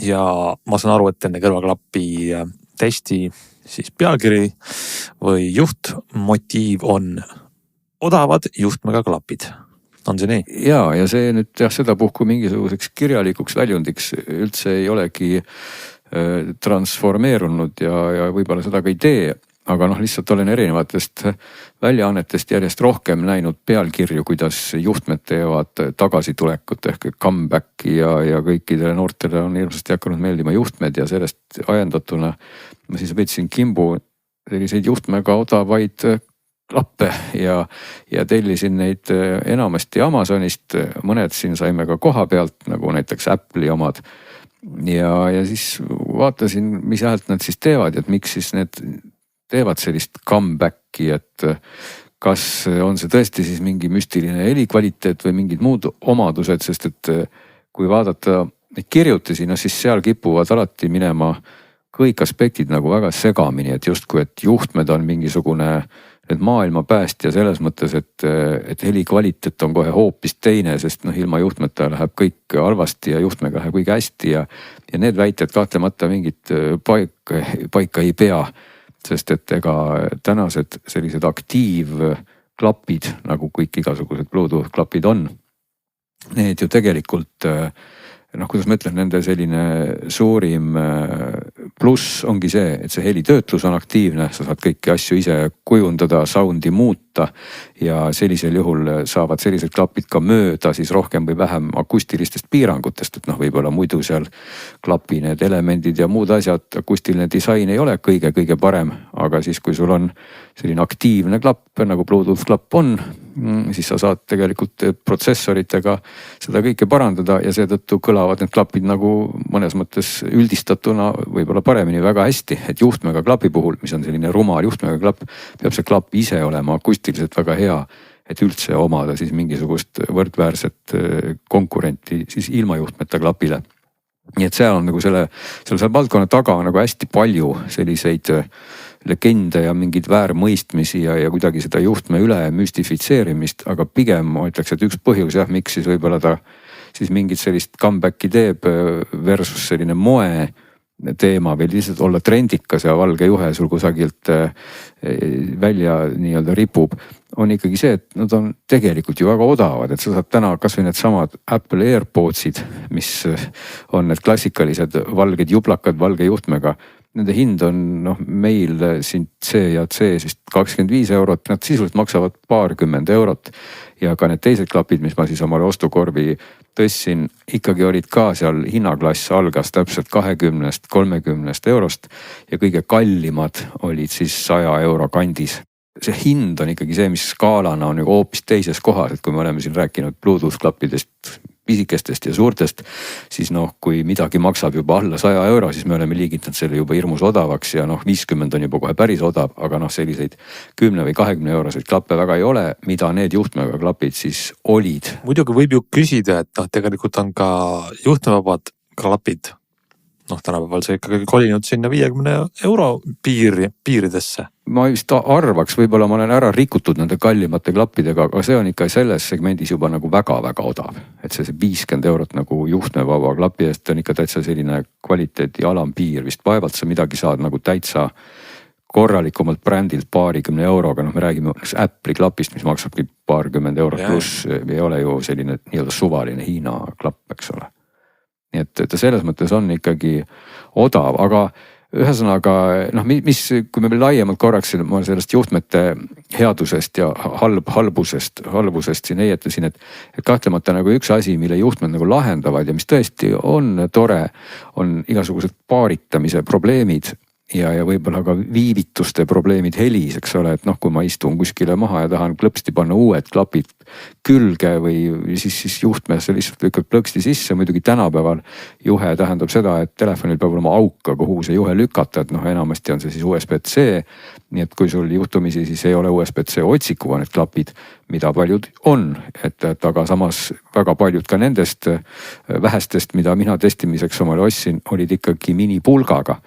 Ja ma saan aru, et enne kõrvaklappi testi siis pealkiri või juhtmotiiv on odavad juhtmega klapid. On see nii? Ja see nüüd sedapuhku mingisuguseks kirjalikuks väljundiks üldse ei olegi transformeerunud ja võib-olla seda ka ei tee. Aga lihtsalt olen erinevatest väljaannetest järjest rohkem näinud pealkirju, kuidas juhtmed teevad tagasitulekut ehk comebacki ja kõikidele noortele on ilmselt hakanud meeldima juhtmed ja sellest ajendatuna ma siis võtsin kimbu selliseid juhtmega odavaid klappe ja tellisin neid enamasti Amazonist, mõned siin saime ka koha pealt, nagu näiteks Apple'i omad ja siis vaatasin, mis häält nad siis teevad ja miks siis need teevad sellist comebacki, et kas on see tõesti siis mingi müstiline helikvaliteet või mingid muud omadused, sest et kui vaadata neid kirjutisi, siis seal kipuvad alati minema kõik aspektid nagu väga segamini, et justkui, et juhtmed on mingisugune need maailma päästja selles mõttes, et helikvaliteet on kohe hoopis teine, sest ilma juhtmeta läheb kõik halvasti ja juhtmega läheb kõik hästi ja need väited kahtlemata mingit paika ei pea. Sest et ega tänased sellised aktiivklapid, nagu kõik igasugused Bluetooth klapid on, need ju tegelikult, kuidas ma ütlen, nende selline suurim pluss ongi see, et see helitöötlus on aktiivne, sa saad kõiki asju ise kujundada, soundi muuta ja sellisel juhul saavad sellised klapid ka mööda siis rohkem või vähem akustilistest piirangutest, et võib-olla muidu seal klapi need elemendid ja muud asjad, akustiline disain ei ole kõige parem, aga siis kui sul on selline aktiivne klapp nagu Bluetooth klapp on, siis sa saad tegelikult protsessoritega seda kõike parandada ja seetõttu kõlavad need klapid nagu mõnes mõttes üldistatuna võib-olla paremini väga hästi, et juhtmega klapi puhul, mis on selline rumal juhtmega klapp, peab see klapp ise olema akustiliselt väga hea, et üldse omada siis mingisugust võrdväärset konkurenti siis ilma juhtmeta klapile. Nii et seal on nagu selle valdkonna taga on nagu hästi palju selliseid legende ja mingeid väärmõistmisi ja kuidagi seda juhtme üle müstifitseerimist, aga pigem ma ütleks, et üks põhjus jah, miks siis võib-olla ta siis mingit sellist comeback'i teeb versus selline moe teema või lihtsalt olla trendikas ja valge juhe sul kusagilt välja nii-öelda ripub, on ikkagi see, et nad on tegelikult ju väga odavad, et sa saad täna kasvõi needsamad Apple AirPodsid, mis on need klassikalised valged jublakad valge juhtmega. Nende hind on meil siin C ja C siis 25 €, nad sisuliselt maksavad paarkümmend eurot ja ka need teised klapid, mis ma siis omale ostukorvi tõstsin, ikkagi olid ka seal hinnaklass algas täpselt 20–30 eurost ja kõige kallimad olid siis 100 € kandis. See hind on ikkagi see, mis skaalana on nagu hoopis teises kohas, et kui me oleme siin rääkinud Bluetooth klappidest, pisikestest ja suurtest, siis kui midagi maksab juba alla 100 €, siis me oleme liigitanud selle juba hirmus odavaks ja 50 on juba kohe päris odav, aga selliseid 10 või 20 euroseid klappe väga ei ole, mida need juhtmega klapid siis olid. Muidugi võib ju küsida, et tegelikult on ka juhtmevabad klapid. Tänapäeval see ikkagi kolinud sinna 50 € piiridesse. Ma vist arvaks, võib-olla ma olen ära rikutud nende kallimate klappidega, aga see on ikka selles segmendis juba nagu väga-väga odav. Et see 50 € nagu juhtmevaba klapi eest on ikka täitsa selline kvaliteedi alampiir, vist vaevalt sa midagi saad nagu täitsa korralikumalt brändilt paarikümne euroga, me räägime Apple'i klapist, mis maksabki paarkümmend eurot pluss, ei ole ju selline nii-öelda suvaline Hiina klapp, eks ole. Nii et ta selles mõttes on ikkagi odav, aga ühesõnaga, kui me laiemalt korraks sellest juhtmete headusest ja halvusest siin heietasin, et kahtlemata nagu üks asi, mille juhtmed nagu lahendavad ja mis tõesti on tore, on igasugused paaritamise probleemid ja võib-olla ka viivituste probleemid helis, eks ole, et kui ma istun kuskile maha ja tahan klõpsti panna uued klapid külge või siis juhtmesse lihtsalt lükkab plõksti sisse, muidugi tänapäeval juhe tähendab seda, et telefonil peab olema auk, kuhu see juhe lükata, et enamasti on see siis USB-C, nii et kui sul juhtumisi siis ei ole USB-C otsikuga need klapid, mida paljud on, et aga samas väga paljud ka nendest vähestest, mida mina testimiseks omale ostsin, olid ikkagi minipulgaga.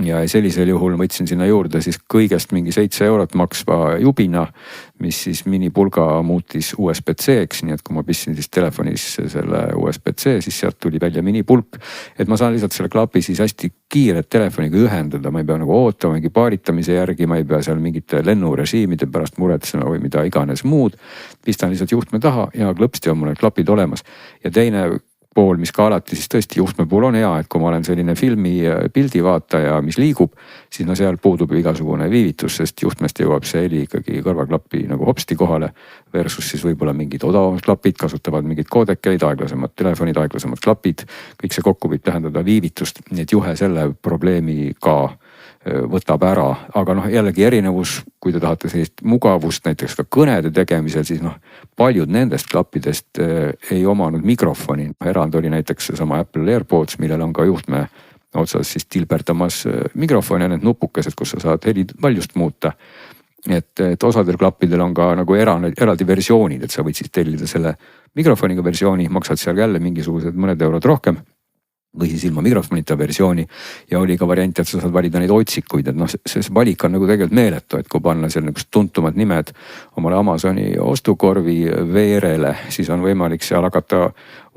Ja sellisel juhul võtsin sinna juurde siis kõigest mingi 7 € maksva jubina, mis siis minipulga muutis USB-C-ks, nii et kui ma pistsin siis telefonis selle USB-C, siis sealt tuli välja minipulk. Et ma saan lihtsalt selle klapi siis hästi kiiret telefoniga ühendada, ma ei pea nagu ootama mingi paaritamise järgi, ma ei pea seal mingite lennurežiimide pärast muretsema või mida iganes muud. Pistan lihtsalt juhtme taha ja klõpsti on mul need klapid olemas. Ja teine pool, mis ka alati siis tõesti juhtme puhul on hea, et kui ma olen selline filmi pildi vaataja, mis liigub, siis seal puudub igasugune viivitus, sest juhtmest jõuab see heli ikkagi kõrvaklappi nagu hopsti kohale versus siis võib-olla mingid odavamad klapid kasutavad mingeid koodekeid, aeglasemad telefonid, aeglasemad klapid, kõik see kokku võib tähendada viivitust, nii et juhe selle probleemi ka võtab ära, aga jällegi erinevus, kui te tahate sellist mugavust näiteks ka kõnede tegemisel, siis paljud nendest klappidest ei omanud mikrofoni. Erand oli näiteks seesama Apple AirPods, millel on ka juhtme otsas siis tilberdamas mikrofon ja need nupukesed, kus sa saad heli valjust muuta. Et osadel klappidel on ka nagu eraldi versioonid, et sa võid siis tellida selle mikrofoniga versiooni, maksad seal jälle mingisugused mõned eurod rohkem või siis ilma mikrofonita versiooni ja oli ka variant, et sa saad valida neid otsikuid, et see valik on nagu tegelikult meeletu, et kui panna seal nagu tuntumad nimed omale Amazoni ostukorvi veerele, siis on võimalik seal hakata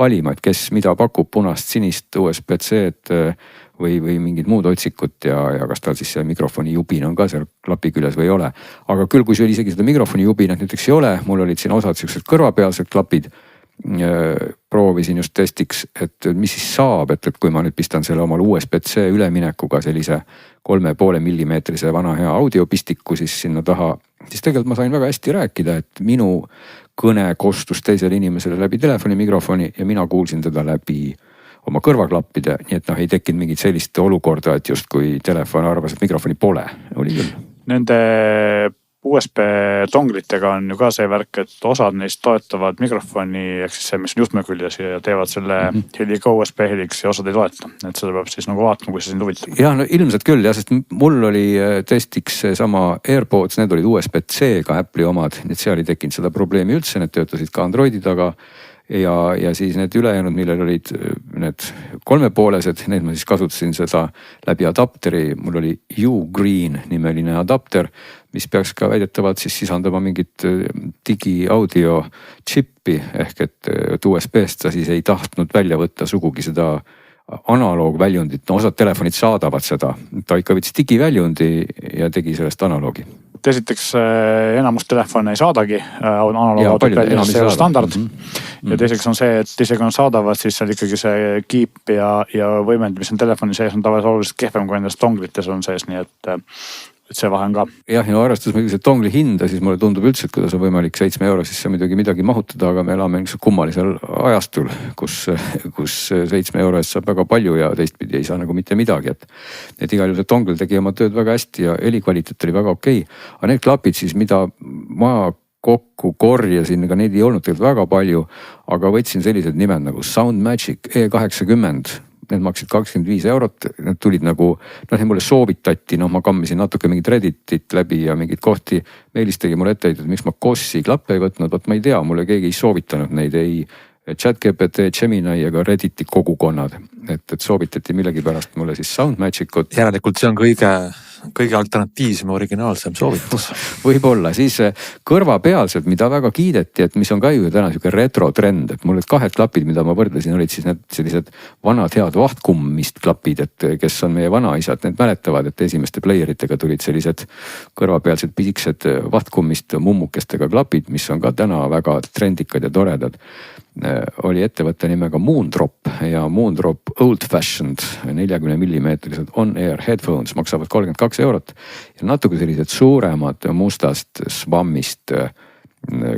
valima, et kes mida pakub, punast, sinist, USB-C-d või mingid muud otsikut ja kas tal siis see mikrofoni jubin on ka seal klapi küljes või ei ole. Aga küll, kui sul isegi seda mikrofoni jubinat näiteks ei ole, mul olid siin osad sellised kõrvapealsed klapid, proovisin just testiks, et mis siis saab, et kui ma nüüd pistan selle omal USB-C üleminekuga sellise 3,5 millimeetrise vana hea audiopistiku siis sinna taha, siis tegelikult ma sain väga hästi rääkida, et minu kõne kostus teisele inimesele läbi telefoni mikrofoni ja mina kuulsin teda läbi oma kõrvaklappide, nii et ei tekkinud mingit sellist olukorda, et just kui telefon arvas, et mikrofoni pole, oli küll. Nende USB donglitega on ju ka see värk, et osad neist toetavad mikrofoni, ehk siis see, mis on juhtme küljes ja teevad selle heli ka USB heliks ja osad ei toeta. Et seda peab siis nagu vaatama, kui see sind huvitab. Ja ilmselt küll jah, sest mul oli testiks sama AirPods, need olid USB-C-ga Apple'i omad, nii et seal ei tekkinud seda probleemi üldse, need töötasid ka Androidi taga ja siis need ülejäänud, millel olid need 3-poolesed, need ma siis kasutasin seda läbi adapteri. Mul oli U-Green nimeline adapter, mis peaks ka väidetavalt siis sisaldama mingit digiaudio chippi ehk et USB-st sa siis ei tahtnud välja võtta sugugi seda analoogväljundit. No osad telefonid saadavad seda, ta ikka võttis digiväljundi ja tegi sellest analoogi. Esiteks enamus telefone ei saadagi analoog väljundist, see on standard. Ja teiseks on see, et isegi on saadavad, siis seal ikkagi see kiip ja võimend, mis on telefoni sees, on tavaliselt oluliselt kehvem kui nendes donglites on sees, nii et see vahe on ka. Jah, ja arvestades muidugi see dongli hinda, siis mulle tundub üldse, et kuidas on võimalik 7 euro sisse muidugi midagi mahutada, aga me elame kummalisel ajastul, kus 7 euro eest saab väga palju ja teistpidi ei saa nagu mitte midagi. Et igal juhul see dongl tegi oma tööd väga hästi ja helikvaliteet oli väga okei. Aga need klapid siis, mida ma kokku korjasin, ega neid ei olnud tegelikult väga palju, aga võtsin sellised nimed nagu Soundmagic E80. Need maksid 25 eurot, need tulid nagu, need mulle soovitati, ma kammisin natuke mingit Redditit läbi ja mingid kohti. Meelis tegi mulle ette, et miks ma Kossi klappe ei võtnud, ma ei tea, mulle keegi ei soovitanud neid, ei ChatGPT, Gemini ega Redditi kogukonnad. Et soovitati millegipärast mulle siis Soundmagicut. Järelikult see on kõige alternatiivsem originaalsem soovitus. Võib-olla, siis kõrvapealsed, mida väga kiideti, et mis on ka ju täna siuke retro trend, et mul olid 2 klapid, mida ma võrdlesin, olid siis need sellised vanad head vahtkummist klapid, et kes on meie vanaisad, need mäletavad, et esimeste playeritega tulid sellised kõrvapealsed pisiksed vahtkummist mummukestega klapid, mis on ka täna väga trendikad ja toredad. Oli ettevõtte nimega Moondrop ja Moondrop Old Fashioned 40 mm on-air headphones maksavad 32 eurot ja natuke sellised suuremad mustast svammist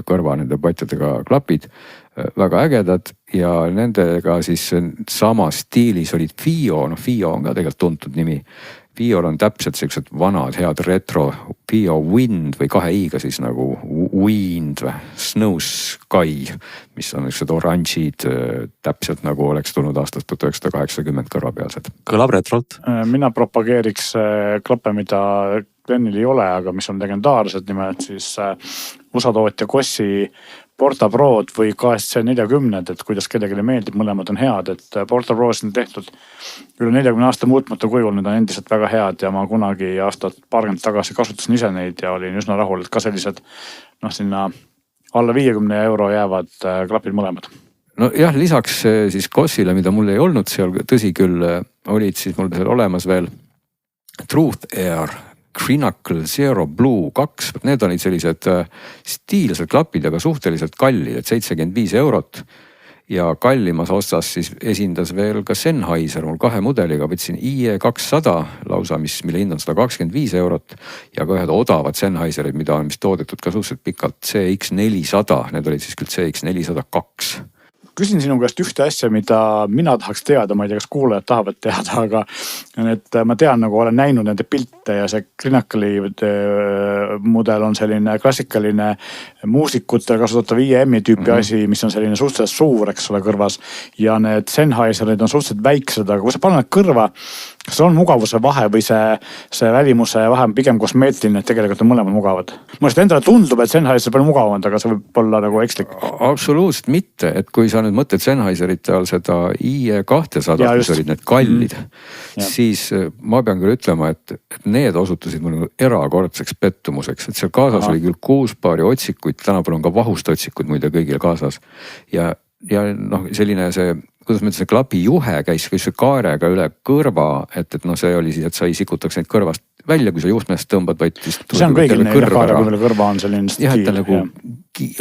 kõrva nende patjadega klapid, väga ägedad ja nendega siis samas stiilis olid Fio, Fio on ka tegelikult tuntud nimi. Fiol on täpselt sellised vanad head retro Fio Wind või 2 i-ga siis nagu Wind või Snow Sky, mis on sellised oranžid, täpselt nagu oleks tulnud aastast 1980 kõrvapealsed. Kõlab retrolt. Mina propageeriks klappe, mida Glenil ei ole, aga mis on legendaarsed, nimelt siis USA tootja Kossi Porta Prod või KSC40, et kuidas kellelegi meeldib, mõlemad on head, et Porta Prod on tehtud üle 40 aasta muutmata kujul, need on endiselt väga head ja ma kunagi aastat paarkümmend tagasi kasutasin ise neid ja olin üsna rahul, et ka sellised sinna alla 50 euro jäävad klapid mõlemad. No jah, lisaks siis Kossile, mida mul ei olnud seal, tõsi küll, olid siis mul seal olemas veel Truth Air Crinacle Zero Blue 2, need olid sellised stiilsed klapid, aga suhteliselt kallid, et 75 eurot. Ja kallimas otsas siis esindas veel ka Sennheiser, mul 2 mudeliga, võtsin IE200 lausa, mille hind on 125 eurot ja ka ühed odavad Sennheiserid, mida on mis toodetud ka suhteliselt pikalt, CX400, need olid siis küll CX402. Küsin sinu käest ühte asja, mida mina tahaks teada, ma ei tea, kas kuulajad tahavad teada, aga et ma tean, nagu olen näinud nende pilte ja see Crinacle'i mudel on selline klassikaline muusikutele kasutatav IEM-i tüüpi asi, mis on selline suhteliselt suur, eks ole, kõrvas ja need Sennheiserid on suhteliselt väiksed, aga kui sa paned kõrva, kas on mugavuse vahe või see välimuse vahe on pigem kosmeetiline, et tegelikult on mõlemad mugavad? Mulle endale tundub, et Sennheiser palju mugavamad, aga see võib olla nagu ekslik. Absoluutselt mitte, et kui sa nüüd mõtled Sennheiserite all seda IE200, mis olid need kallid, siis ma pean küll ütlema, et need osutusid mulle erakordseks pettumuseks, et seal kaasas oli küll 6 paari otsikuid, tänapäeval on ka vahust otsikud muide kõigil kaasas ja selline see, kuidas ma ütlen, see klapi juhe käis kaarega üle kõrva, et see oli siis, et sa ei sikutaks neid kõrvast välja, kui sa juhtmest tõmbad, vaid siis see on kõigil neile kaarega üle kõrva on selline stiil. Jah, et ta nagu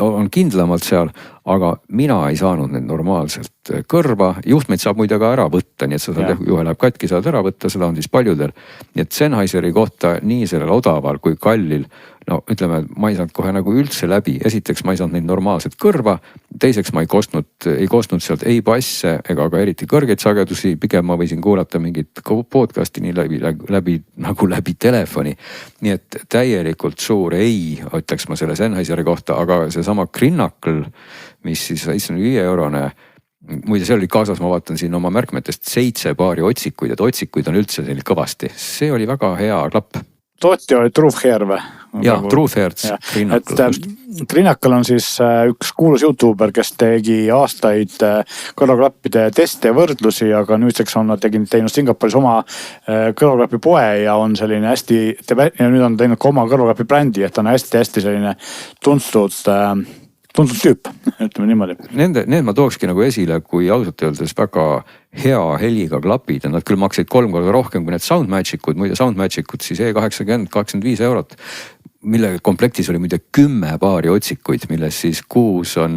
on kindlamalt seal, aga mina ei saanud neid normaalselt kõrva. Juhtmeid saab muide ka ära võtta, nii et sa saad juhe läheb katki, saad ära võtta, seda on siis paljudel. Nii et Sennheiseri kohta nii sellel odaval kui kallil, ütleme, ma ei saanud kohe nagu üldse läbi. Esiteks ma ei saanud neid normaalselt kõrva, teiseks ma ei kostnud sealt ei basse ega ka eriti kõrgeid sagedusi, pigem ma võisin kuulata mingit podcasti nii läbi telefoni. Nii et täielikult suur ei, ütleks ma selle Sennheiseri kohta, aga seesama Crinacle, mis siis 75 eurone, muide see oli kaasas, ma vaatan siin oma märkmetest 7 paari otsikuid, et otsikuid on üldse selline kõvasti. See oli väga hea klapp. tootja oli True Hair või? Jaa, True Hairs. Greenacle on siis üks kuulus YouTuber, kes tegi aastaid kõrvaklappide teste ja võrdlusi, aga nüüdseks on nad teinud Singapuris oma kõrvaklapi poe ja on selline hästi, ja nüüd on teinud ka oma kõrvaklapi brändi, et on hästi-hästi selline tuntud tüüp, ütleme niimoodi. Need ma tookski nagu esile, kui ausalt öeldes väga hea heliga klapid ja nad küll maksid 3 korda rohkem kui need Soundmagicud, muide Soundmagicud siis E80 25 €, mille komplektis oli muide 10 paari otsikuid, milles siis 6 on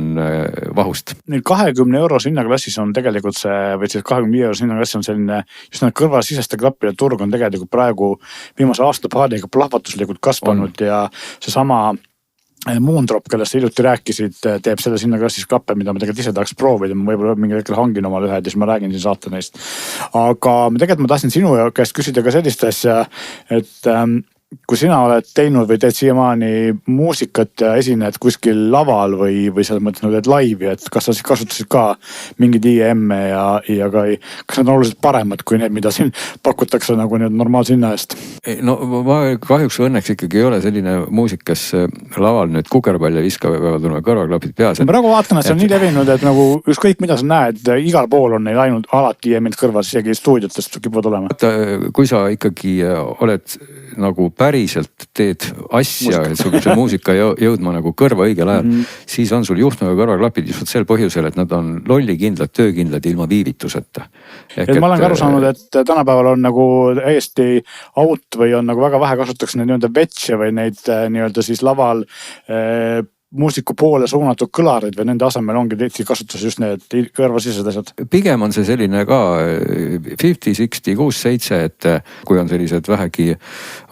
vahust. Neil 20 € hinnaklassis on tegelikult see, või siis 25 € hinnaklassis on selline, just need kõrvasiseste klappide turg on tegelikult praegu viimase aastapaariga plahvatuslikult kasvanud ja seesama Moondrop, kellest sa hiljuti rääkisid, teeb selle hinnaklassis klappe, mida ma tegelikult ise tahaks proovida, ma võib-olla mingi hetkel hangin omale ühed ja siis ma räägin siin saate neist. Aga tegelikult ma tahtsin sinu käest küsida ka sellist asja, et kui sina oled teinud või teed siiamaani muusikat ja esined kuskil laval või selles mõttes nagu teed laivi, et kas sa siis kasutasid ka mingid IEM-e ja kas need on oluliselt paremad kui need, mida siin pakutakse nagu need normaalse hinna eest? No ma kahjuks õnneks ikkagi ei ole selline muusik, kes laval nüüd kukerpalle viskab ja peavad tulema kõrvaklapid peas. Ma praegu vaatan, et see on nii levinud, et nagu ükskõik mida sa näed, igal pool on neil ainult alati IEM-id kõrvas, isegi stuudiotest kipuvad olema. Kui sa ikkagi oled nagu päriselt teed asja, et sul see muusika jõudma nagu kõrva õigel ajal, siis on sul juhtmega kõrvaklapid just sel põhjusel, et nad on lollikindlad, töökindlad ilma viivituseta. Ma olen ka aru saanud, et tänapäeval on nagu täiesti out või on nagu väga vähe kasutatakse neid nii-öelda vetše või neid nii-öelda siis laval muusiku poole suunatud kõlarid või nende asemel ongi tihti kasutuses just need kõrvasisesed asjad? Pigem on see selline ka 50, 60, 6, 7, et kui on sellised vähegi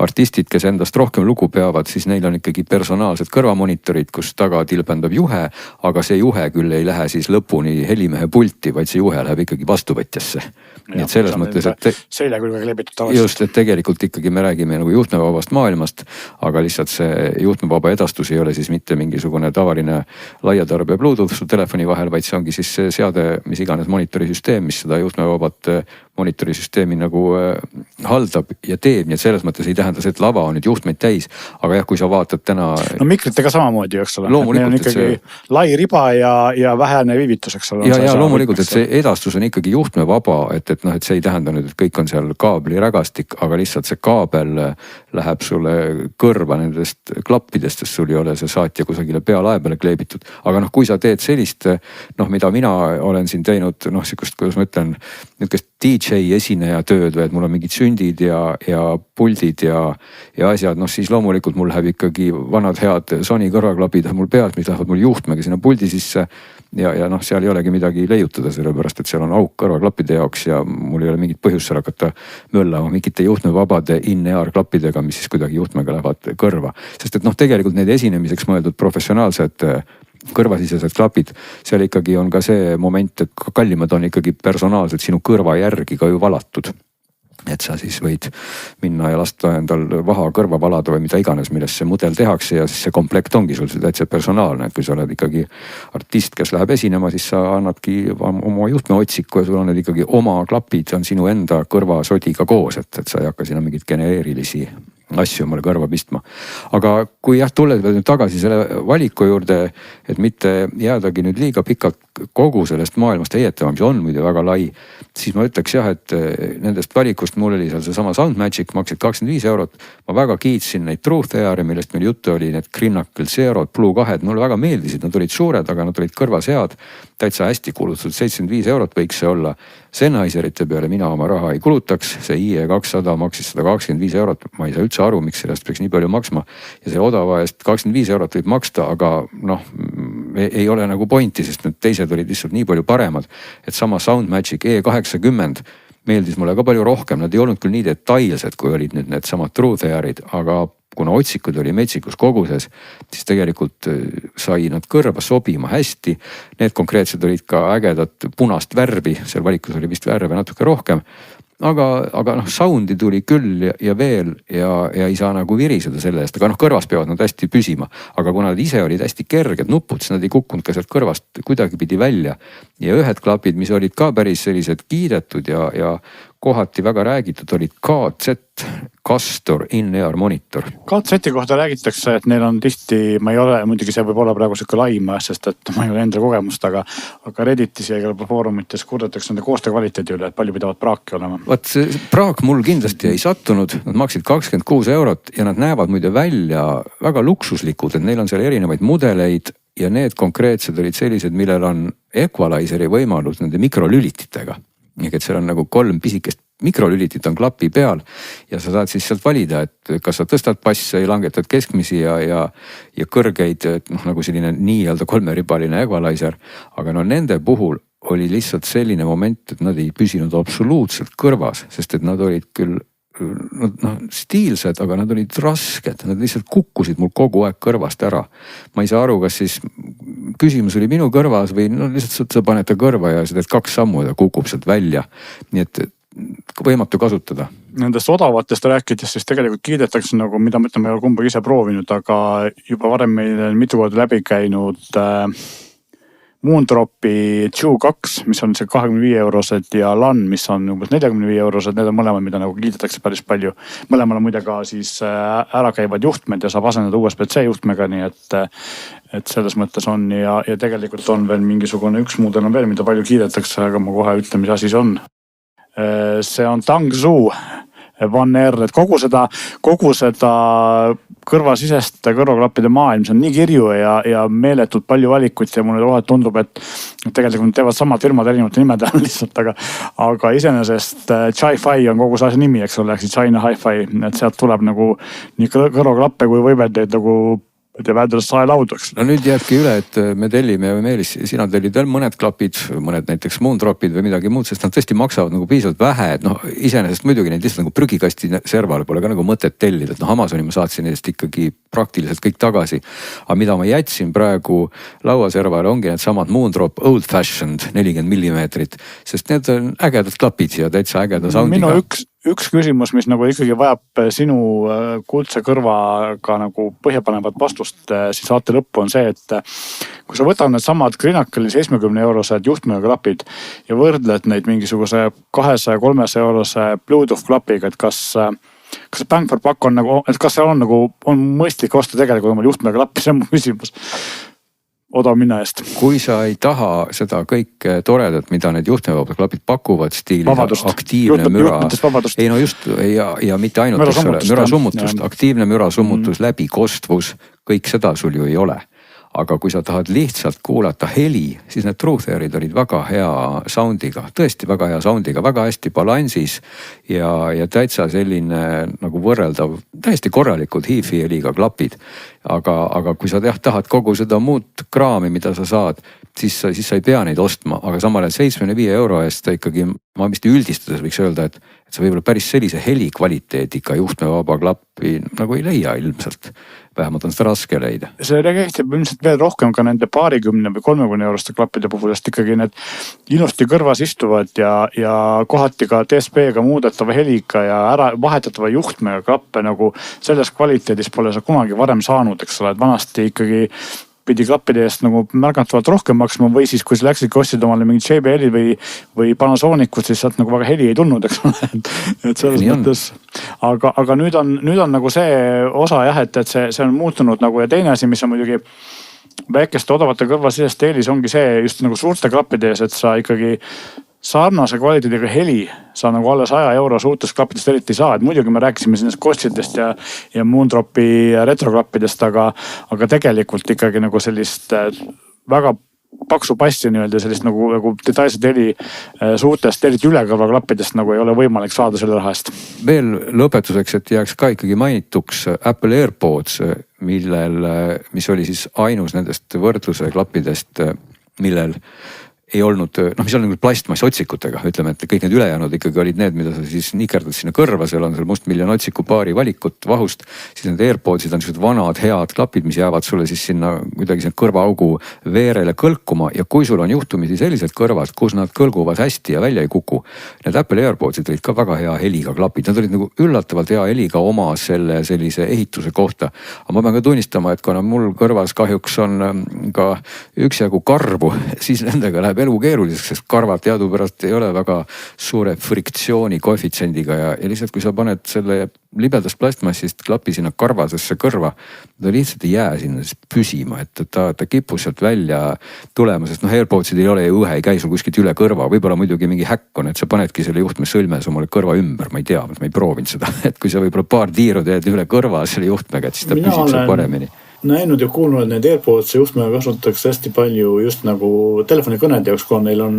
artistid, kes endast rohkem lugu peavad, siis neil on ikkagi personaalsed kõrvamonitorid, kus taga tilbendab juhe, aga see juhe küll ei lähe siis lõpuni helimehe pulti, vaid see juhe läheb ikkagi vastuvõtjasse. Nii et selles mõttes, et selja külge kleebitud tavaliselt. Just, et tegelikult ikkagi me räägime nagu juhtmevabast maailmast, aga lihtsalt see juhtmevaba edastus ei ole siis mitte mingisugune tavaline laiatarbija Bluetooth su telefoni vahel, vaid see ongi siis see seade, mis iganes monitorisüsteem, mis seda juhtmevabat monitorisüsteemi nagu haldab ja teeb, nii et selles mõttes ei tähenda see, et lava on nüüd juhtmeid täis, aga jah, kui sa vaatad täna... No mikritega samamoodi, eks ole. Loomulikult, on ikkagi lai riba ja vähene viivitus, eks ole. Ja loomulikult, et see edastus on ikkagi juhtmevaba, et see ei tähenda nüüd, et kõik on seal kaabli rägastik, aga lihtsalt see kaabel läheb sulle kõrva nendest klappidest, sest sul ei ole see saatja kusagile pealae peale kleebitud. Aga kui sa teed sellist, mida mina olen siin teinud, sihukest, kuidas ma ütlen, niisugust DJ esineja tööd või et mul on mingid sündid ja puldid ja asjad, siis loomulikult mul läheb ikkagi vanad head Sony kõrvaklapid mul peas, mis lähevad mul juhtmega sinna puldi sisse ja seal ei olegi midagi leiutada, sellepärast et seal on auk kõrvaklappide jaoks ja mul ei ole mingit põhjust seal hakata möllama mingite juhtmevabade in-ear klappidega, mis siis kuidagi juhtmega lähevad kõrva. Sest et tegelikult need esinemiseks mõeldud professionaalsed kõrvasisesed klapid, seal ikkagi on ka see moment, et kallimad on ikkagi personaalselt sinu kõrva järgi ka ju valatud. Et sa siis võid minna ja lasta endal vaha kõrva valada või mida iganes, millest see mudel tehakse ja siis see komplekt ongi sul täitsa personaalne, et kui sa oled ikkagi artist, kes läheb esinema, siis sa annadki oma juhtmeotsiku ja sul on need ikkagi oma klapid, on sinu enda kõrvasodiga koos, et sa ei hakka sinna mingit genereerilisi asju mulle kõrva pistma. Aga kui tuled veel nüüd tagasi selle valiku juurde, et mitte jäädagi nüüd liiga pikalt kogu sellest maailmast heietama, mis on muide väga lai, siis ma ütleks jah, et nendest valikust mul oli seal seesama Soundmagic, maksid 25 €. Ma väga kiitsin neid True Hair'e, millest meil juttu oli, need Greenacle Zerod, Blue 2, mulle väga meeldisid, nad olid suured, aga nad olid kõrvas head, täitsa hästi kulutatud, 75 € võiks see olla. Sennheiserite peale mina oma raha ei kulutaks, see IE200 maksis 125 €, ma ei saa üldse aru, miks sellest peaks nii palju maksma ja see odava eest 25 € võib maksta, aga ei ole nagu pointi, sest need teised olid lihtsalt nii palju paremad, et sama Soundmagic E80 meeldis mulle ka palju rohkem, nad ei olnud küll nii detailsed, kui olid nüüd need samad True Hair'id, aga kuna otsikud oli metsikus koguses, siis tegelikult sai nad kõrva sobima hästi. Need konkreetsed olid ka ägedat punast värvi, seal valikus oli vist värve natuke rohkem. Aga soundi tuli küll ja veel ja ei saa nagu viriseda selle eest, aga kõrvas peavad nad hästi püsima. Aga kuna nad ise olid hästi kerged nupud, siis nad ei kukkunud ka sealt kõrvast kuidagi pidi välja. Ja ühed klapid, mis olid ka päris sellised kiidetud ja kohati väga räägitud, olid KZ Castor in-ear monitor. KZ-i kohta räägitakse, et neil on tihti, ma ei ole, muidugi see võib olla praegu siuke laim, sest et ma ei ole enda kogemust, aga Redditis ja igal foorumites kurdetakse nende koostöö kvaliteedi üle, et palju pidavad praaki olema. Vaat see praak mul kindlasti ei sattunud, nad maksid 26 € ja nad näevad muide välja väga luksuslikud, et neil on seal erinevaid mudeleid ja need konkreetsed olid sellised, millel on equalizeri võimalus nende mikrolülititega. Ehk et seal on nagu 3 pisikest mikrolülitit on klapi peal ja sa saad siis sealt valida, et kas sa tõstad basse ja langetad keskmisi ja kõrgeid, nagu selline nii-öelda 3-ribaline equalizer. Aga no nende puhul oli lihtsalt selline moment, et nad ei püsinud absoluutselt kõrvas, sest et nad olid küll stiilsed, aga nad olid rasked, nad lihtsalt kukkusid mul kogu aeg kõrvast ära. Ma ei saa aru, kas siis küsimus oli minu kõrvas või lihtsalt sa paned ta kõrva ja sa teed 2 sammu ja ta kukub sealt välja. Nii et võimatu kasutada. Nendest odavatest rääkides siis tegelikult kiidetakse nagu, mida ma ütlen, ma ei ole kumbagi ise proovinud, aga juba varem meil mitu korda läbi käinud Moondropi Q2, mis on see 25 € ja LAN, mis on umbes 45 €, need on mõlemad, mida nagu kiidetakse päris palju. Mõlemal on muide ka siis ära käivad juhtmed ja saab asendada USB-C juhtmega, nii et selles mõttes on ja tegelikult on veel mingisugune üks mudel on veel, mida palju kiidetakse, aga ma kohe ütlen, mis asi see on. See on Tangzhou One R, et kogu seda kõrvasisest kõrvaklappide maailm, see on nii kirju ja meeletult palju valikuid ja mulle kohati tundub, et tegelikult teevad samad firmad erinevate nimede lihtsalt, aga iseenesest Chi-Fi on kogu see asja nimi, eks ole, China Hi-Fi, et sealt tuleb nagu nii kõrvaklappe kui võimendeid nagu väärtuses saelaudu, eks. No nüüd jääbki üle, et me tellime ja Meelis, sina tellid veel mõned klapid, mõned näiteks Moondropid või midagi muud, sest nad tõesti maksavad nagu piisavalt vähe, et iseenesest muidugi neid lihtsalt nagu prügikasti servale pole ka nagu mõtet tellida, et Amazoni ma saatsin neist ikkagi praktiliselt kõik tagasi. Aga mida ma jätsin praegu lauaservale ongi need samad Moondrop Old Fashioned 40 mm, sest need on ägedad klapid ja täitsa ägeda soundiga. Minu üks küsimus, mis nagu ikkagi vajab sinu kuldse kõrvaga nagu põhjapanevat vastust siis saate lõppu on see, et kui sa võtad need samad Grinakali 70 € juhtmega klapid ja võrdled neid mingisuguse 200-300 € Bluetooth klapiga, et kas bang for buck on nagu, et kas seal on mõistlik osta tegelikult omal juhtmega klappi, see on mu küsimus. Odav minna eest. Kui sa ei taha seda kõike toredat, mida need juhtmevabad klapid pakuvad stiilis aktiivne müra. Ei no just ja mitte ainult mürasummutust, aktiivne mürasummutus, läbikostvus, kõik seda sul ju ei ole. Aga kui sa tahad lihtsalt kuulata heli, siis need Truthairid olid väga hea soundiga, tõesti väga hea soundiga, väga hästi balansis ja täitsa selline nagu võrreldav, täiesti korralikud hi-fi heliga klapid. Aga kui sa tahad kogu seda muud kraami, mida sa saad, siis sa ei pea neid ostma, aga samal ajal 75 € eest ikkagi, ma vist üldistades võiks öelda, et sa võib-olla päris sellise heli kvaliteediga juhtmevaba klappi nagu ei leia ilmselt. Vähemalt on seda raske leida. See kehtib ilmselt veel rohkem ka nende 20 või 30 € klappide puhul, sest ikkagi need ilusti kõrvas istuvad ja kohati ka DSP-ga muudetava heliga ja ära vahetatava juhtmega klappe nagu selles kvaliteedis pole sa kunagi varem saanud, eks ole, et vanasti ikkagi pidi klappide eest nagu märgatavalt rohkem maksma või siis kui sa läksidki ostsid omale mingid JBL-i või Panasonicud, siis sealt nagu väga heli ei tulnud, eks ole, et selles mõttes. Aga nüüd on nagu see osa jah, et see on muutunud nagu ja teine asi, mis on muidugi väikeste odavate kõrvasisest eelis ongi see just nagu suurte klappide ees, et sa ikkagi sarnase kvaliteediga heli sa nagu alle 100 € uutest klappidest eriti ei saa, et muidugi me rääkisime siin Scottsidest ja Moondropi retroklappidest, aga tegelikult ikkagi nagu sellist väga paksu passi nii-öelda sellist nagu detailset heli suurtest eriti ülekõrvaklappidest nagu ei ole võimalik saada selle raha eest. Veel lõpetuseks, et jääks ka ikkagi mainituks Apple AirPods, mis oli siis ainus nendest võrdluse klappidest, millel ei olnud, mis on nagu plastmass otsikutega, ütleme, et kõik need ülejäänud ikkagi olid need, mida sa siis nikerdad sinna kõrva, seal on seal mustmiljon otsiku paari valikut vahust, siis need AirPodsid on sellised vanad head klapid, mis jäävad sulle siis sinna kuidagi sinna kõrvaaugu veerele kõlkuma ja kui sul on juhtumisi sellised kõrvad, kus nad kõlguvad hästi ja välja ei kuku, need Apple AirPodsid olid ka väga hea heliga klapid, nad olid nagu üllatavalt hea heliga oma sellise ehituse kohta. Aga ma pean ka tunnistama, et kuna mul kõrvas kahjuks on ka üksjagu karvu, siis nendega läheb teeb elu keeruliseks, sest karvad teadupärast ei ole väga suure friktsiooni koefitsiendiga ja lihtsalt kui sa paned selle libedast plastmassist klapi sinna karvasesse kõrva, ta lihtsalt ei jää sinna püsima, et ta kipub sealt välja tulema, sest AirPodsid ei ole ju õhe, ei käi sul kuskilt üle kõrva, võib-olla muidugi mingi häkk on, et sa panedki selle juhtme sõlmes omale kõrva ümber, ma ei tea, ma ei proovinud seda, et kui sa võib-olla paar tiiru teed üle kõrva selle juhtmega, et siis ta püsib seal paremini. Näinud ja kuulnud, et need AirPods juhtmega kasutatakse hästi palju just nagu telefonikõnede jaoks, kui neil on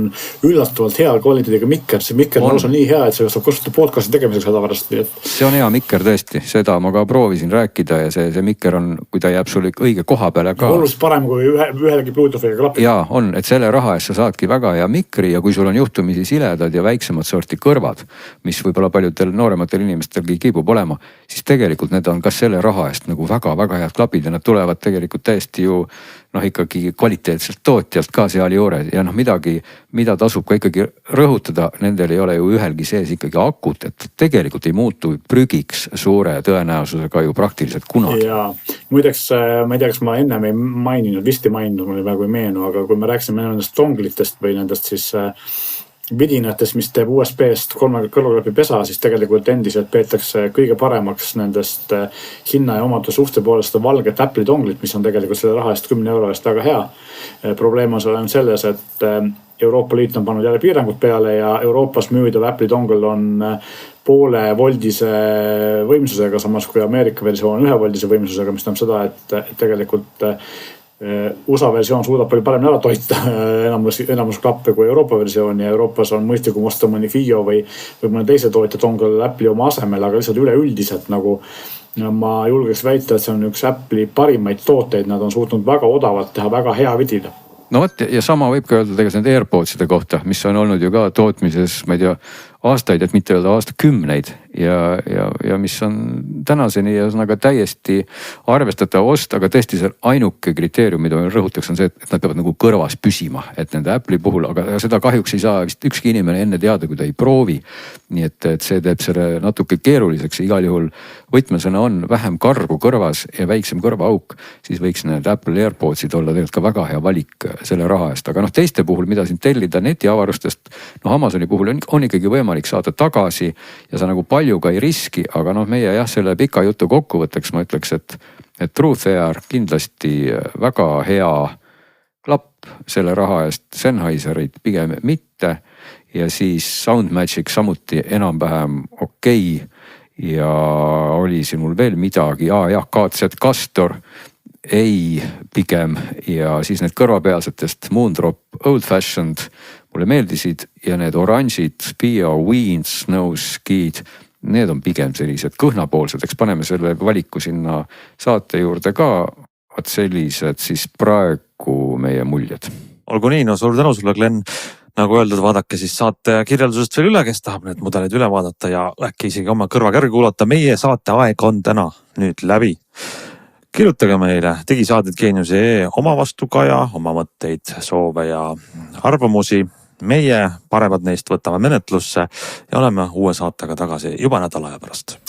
üllatavalt hea kvaliteediga mikker. See mikker on nii hea, et see saab kasutada podcasti tegemiseks hädapärast. See on hea mikker tõesti, seda ma ka proovisin rääkida ja see mikker on, kui ta jääb sulle õige koha peale ka. Oluliselt parem kui ühelegi Bluetoothiga klapid. Jaa, on, et selle raha eest sa saadki väga hea mikri ja kui sul on juhtumisi siledad ja väiksemad sorti kõrvad, mis võib-olla paljudel noorematel inimestelgi kipub olema, siis tegelikult need on kas selle raha eest nagu väga-väga head klapid ja nad tulevad tegelikult täiesti ju ikkagi kvaliteetselt tootjalt ka seal juures ja midagi, mida tasub ka ikkagi rõhutada, nendel ei ole ju ühelgi sees ikkagi akut, et tegelikult ei muutu prügiks suure tõenäosusega ju praktiliselt kunagi. Ja muideks, ma ei tea, kas ma ennem ei maininud, vist ei maininud, mul ei väga ei meenu, aga kui me rääksime nendest donglitest või nendest siis vidinatest, mis teeb USB-st 3 kõrvaklapi pesa, siis tegelikult endiselt peetakse kõige paremaks nendest hinna ja omaduse suhte poolest valget Apple'i donglit, mis on tegelikult selle raha eest 10 euro eest väga hea. Probleem on selles, et Euroopa Liit on pannud jälle piirangud peale ja Euroopas müüdav Apple'i dongle on poole voldise võimsusega, samas kui Ameerika versioon 1 voldise võimsusega, mis tähendab seda, et tegelikult USA versioon suudab palju paremini ära toita enamus klappe kui Euroopa versioon ja Euroopas on mõistlikum osta mõni FIO või mõne teise tootja dongle Apple'i oma asemel, aga lihtsalt üleüldiselt nagu ma julgeks väita, et see on üks Apple'i parimaid tooteid, nad on suutnud väga odavalt teha väga hea vidina. No vot ja sama võib ka öelda tegelikult need AirPodside kohta, mis on olnud ju ka tootmises, ma ei tea, aastaid, et mitte öelda aastakümneid ja mis on tänaseni ühesõnaga täiesti arvestatav ost, aga tõesti see ainuke kriteerium, mida ma rõhutaks, on see, et nad peavad nagu kõrvas püsima, et nende Apple'i puhul, aga seda kahjuks ei saa vist ükski inimene enne teada, kui ta ei proovi. Nii et see teeb selle natuke keeruliseks, igal juhul võtmesõna on vähem kargu kõrvas ja väiksem kõrvaauk, siis võiks need Apple AirPodsid olla tegelikult ka väga hea valik selle raha eest, aga teiste puhul, mida siin tellida netiavarustest, Amazoni puhul on ikkagi võimalik saada tagasi ja sa nagu palju ka ei riski, aga meie selle pika jutu kokkuvõtteks ma ütleks, et Truth Air kindlasti väga hea klapp selle raha eest, Sennheiserid pigem mitte ja siis Soundmagic samuti enam-vähem okei. Ja oli siin mul veel midagi, KZ Castor ei pigem ja siis need kõrvapealsetest Moondrop Old Fashioned mulle meeldisid ja need oranžid Spio Ween Snow Skid, need on pigem sellised kõhnapoolsed, eks paneme selle valiku sinna saate juurde ka, vaat sellised siis praegu meie muljed. Olgu nii, no suur tänu sulle, Glenn. Nagu öeldud, vaadake siis saate kirjeldusest veel üle, kes tahab need mudelid üle vaadata ja äkki isegi oma kõrvakärgi kuulata. Meie saate aeg on täna nüüd läbi. Kirjutage meile digisaated.geenius.ee oma vastukaja, oma mõtteid, soove ja arvamusi. Meie paremad neist võtame menetlusse ja oleme uue saatega tagasi juba nädala aja pärast.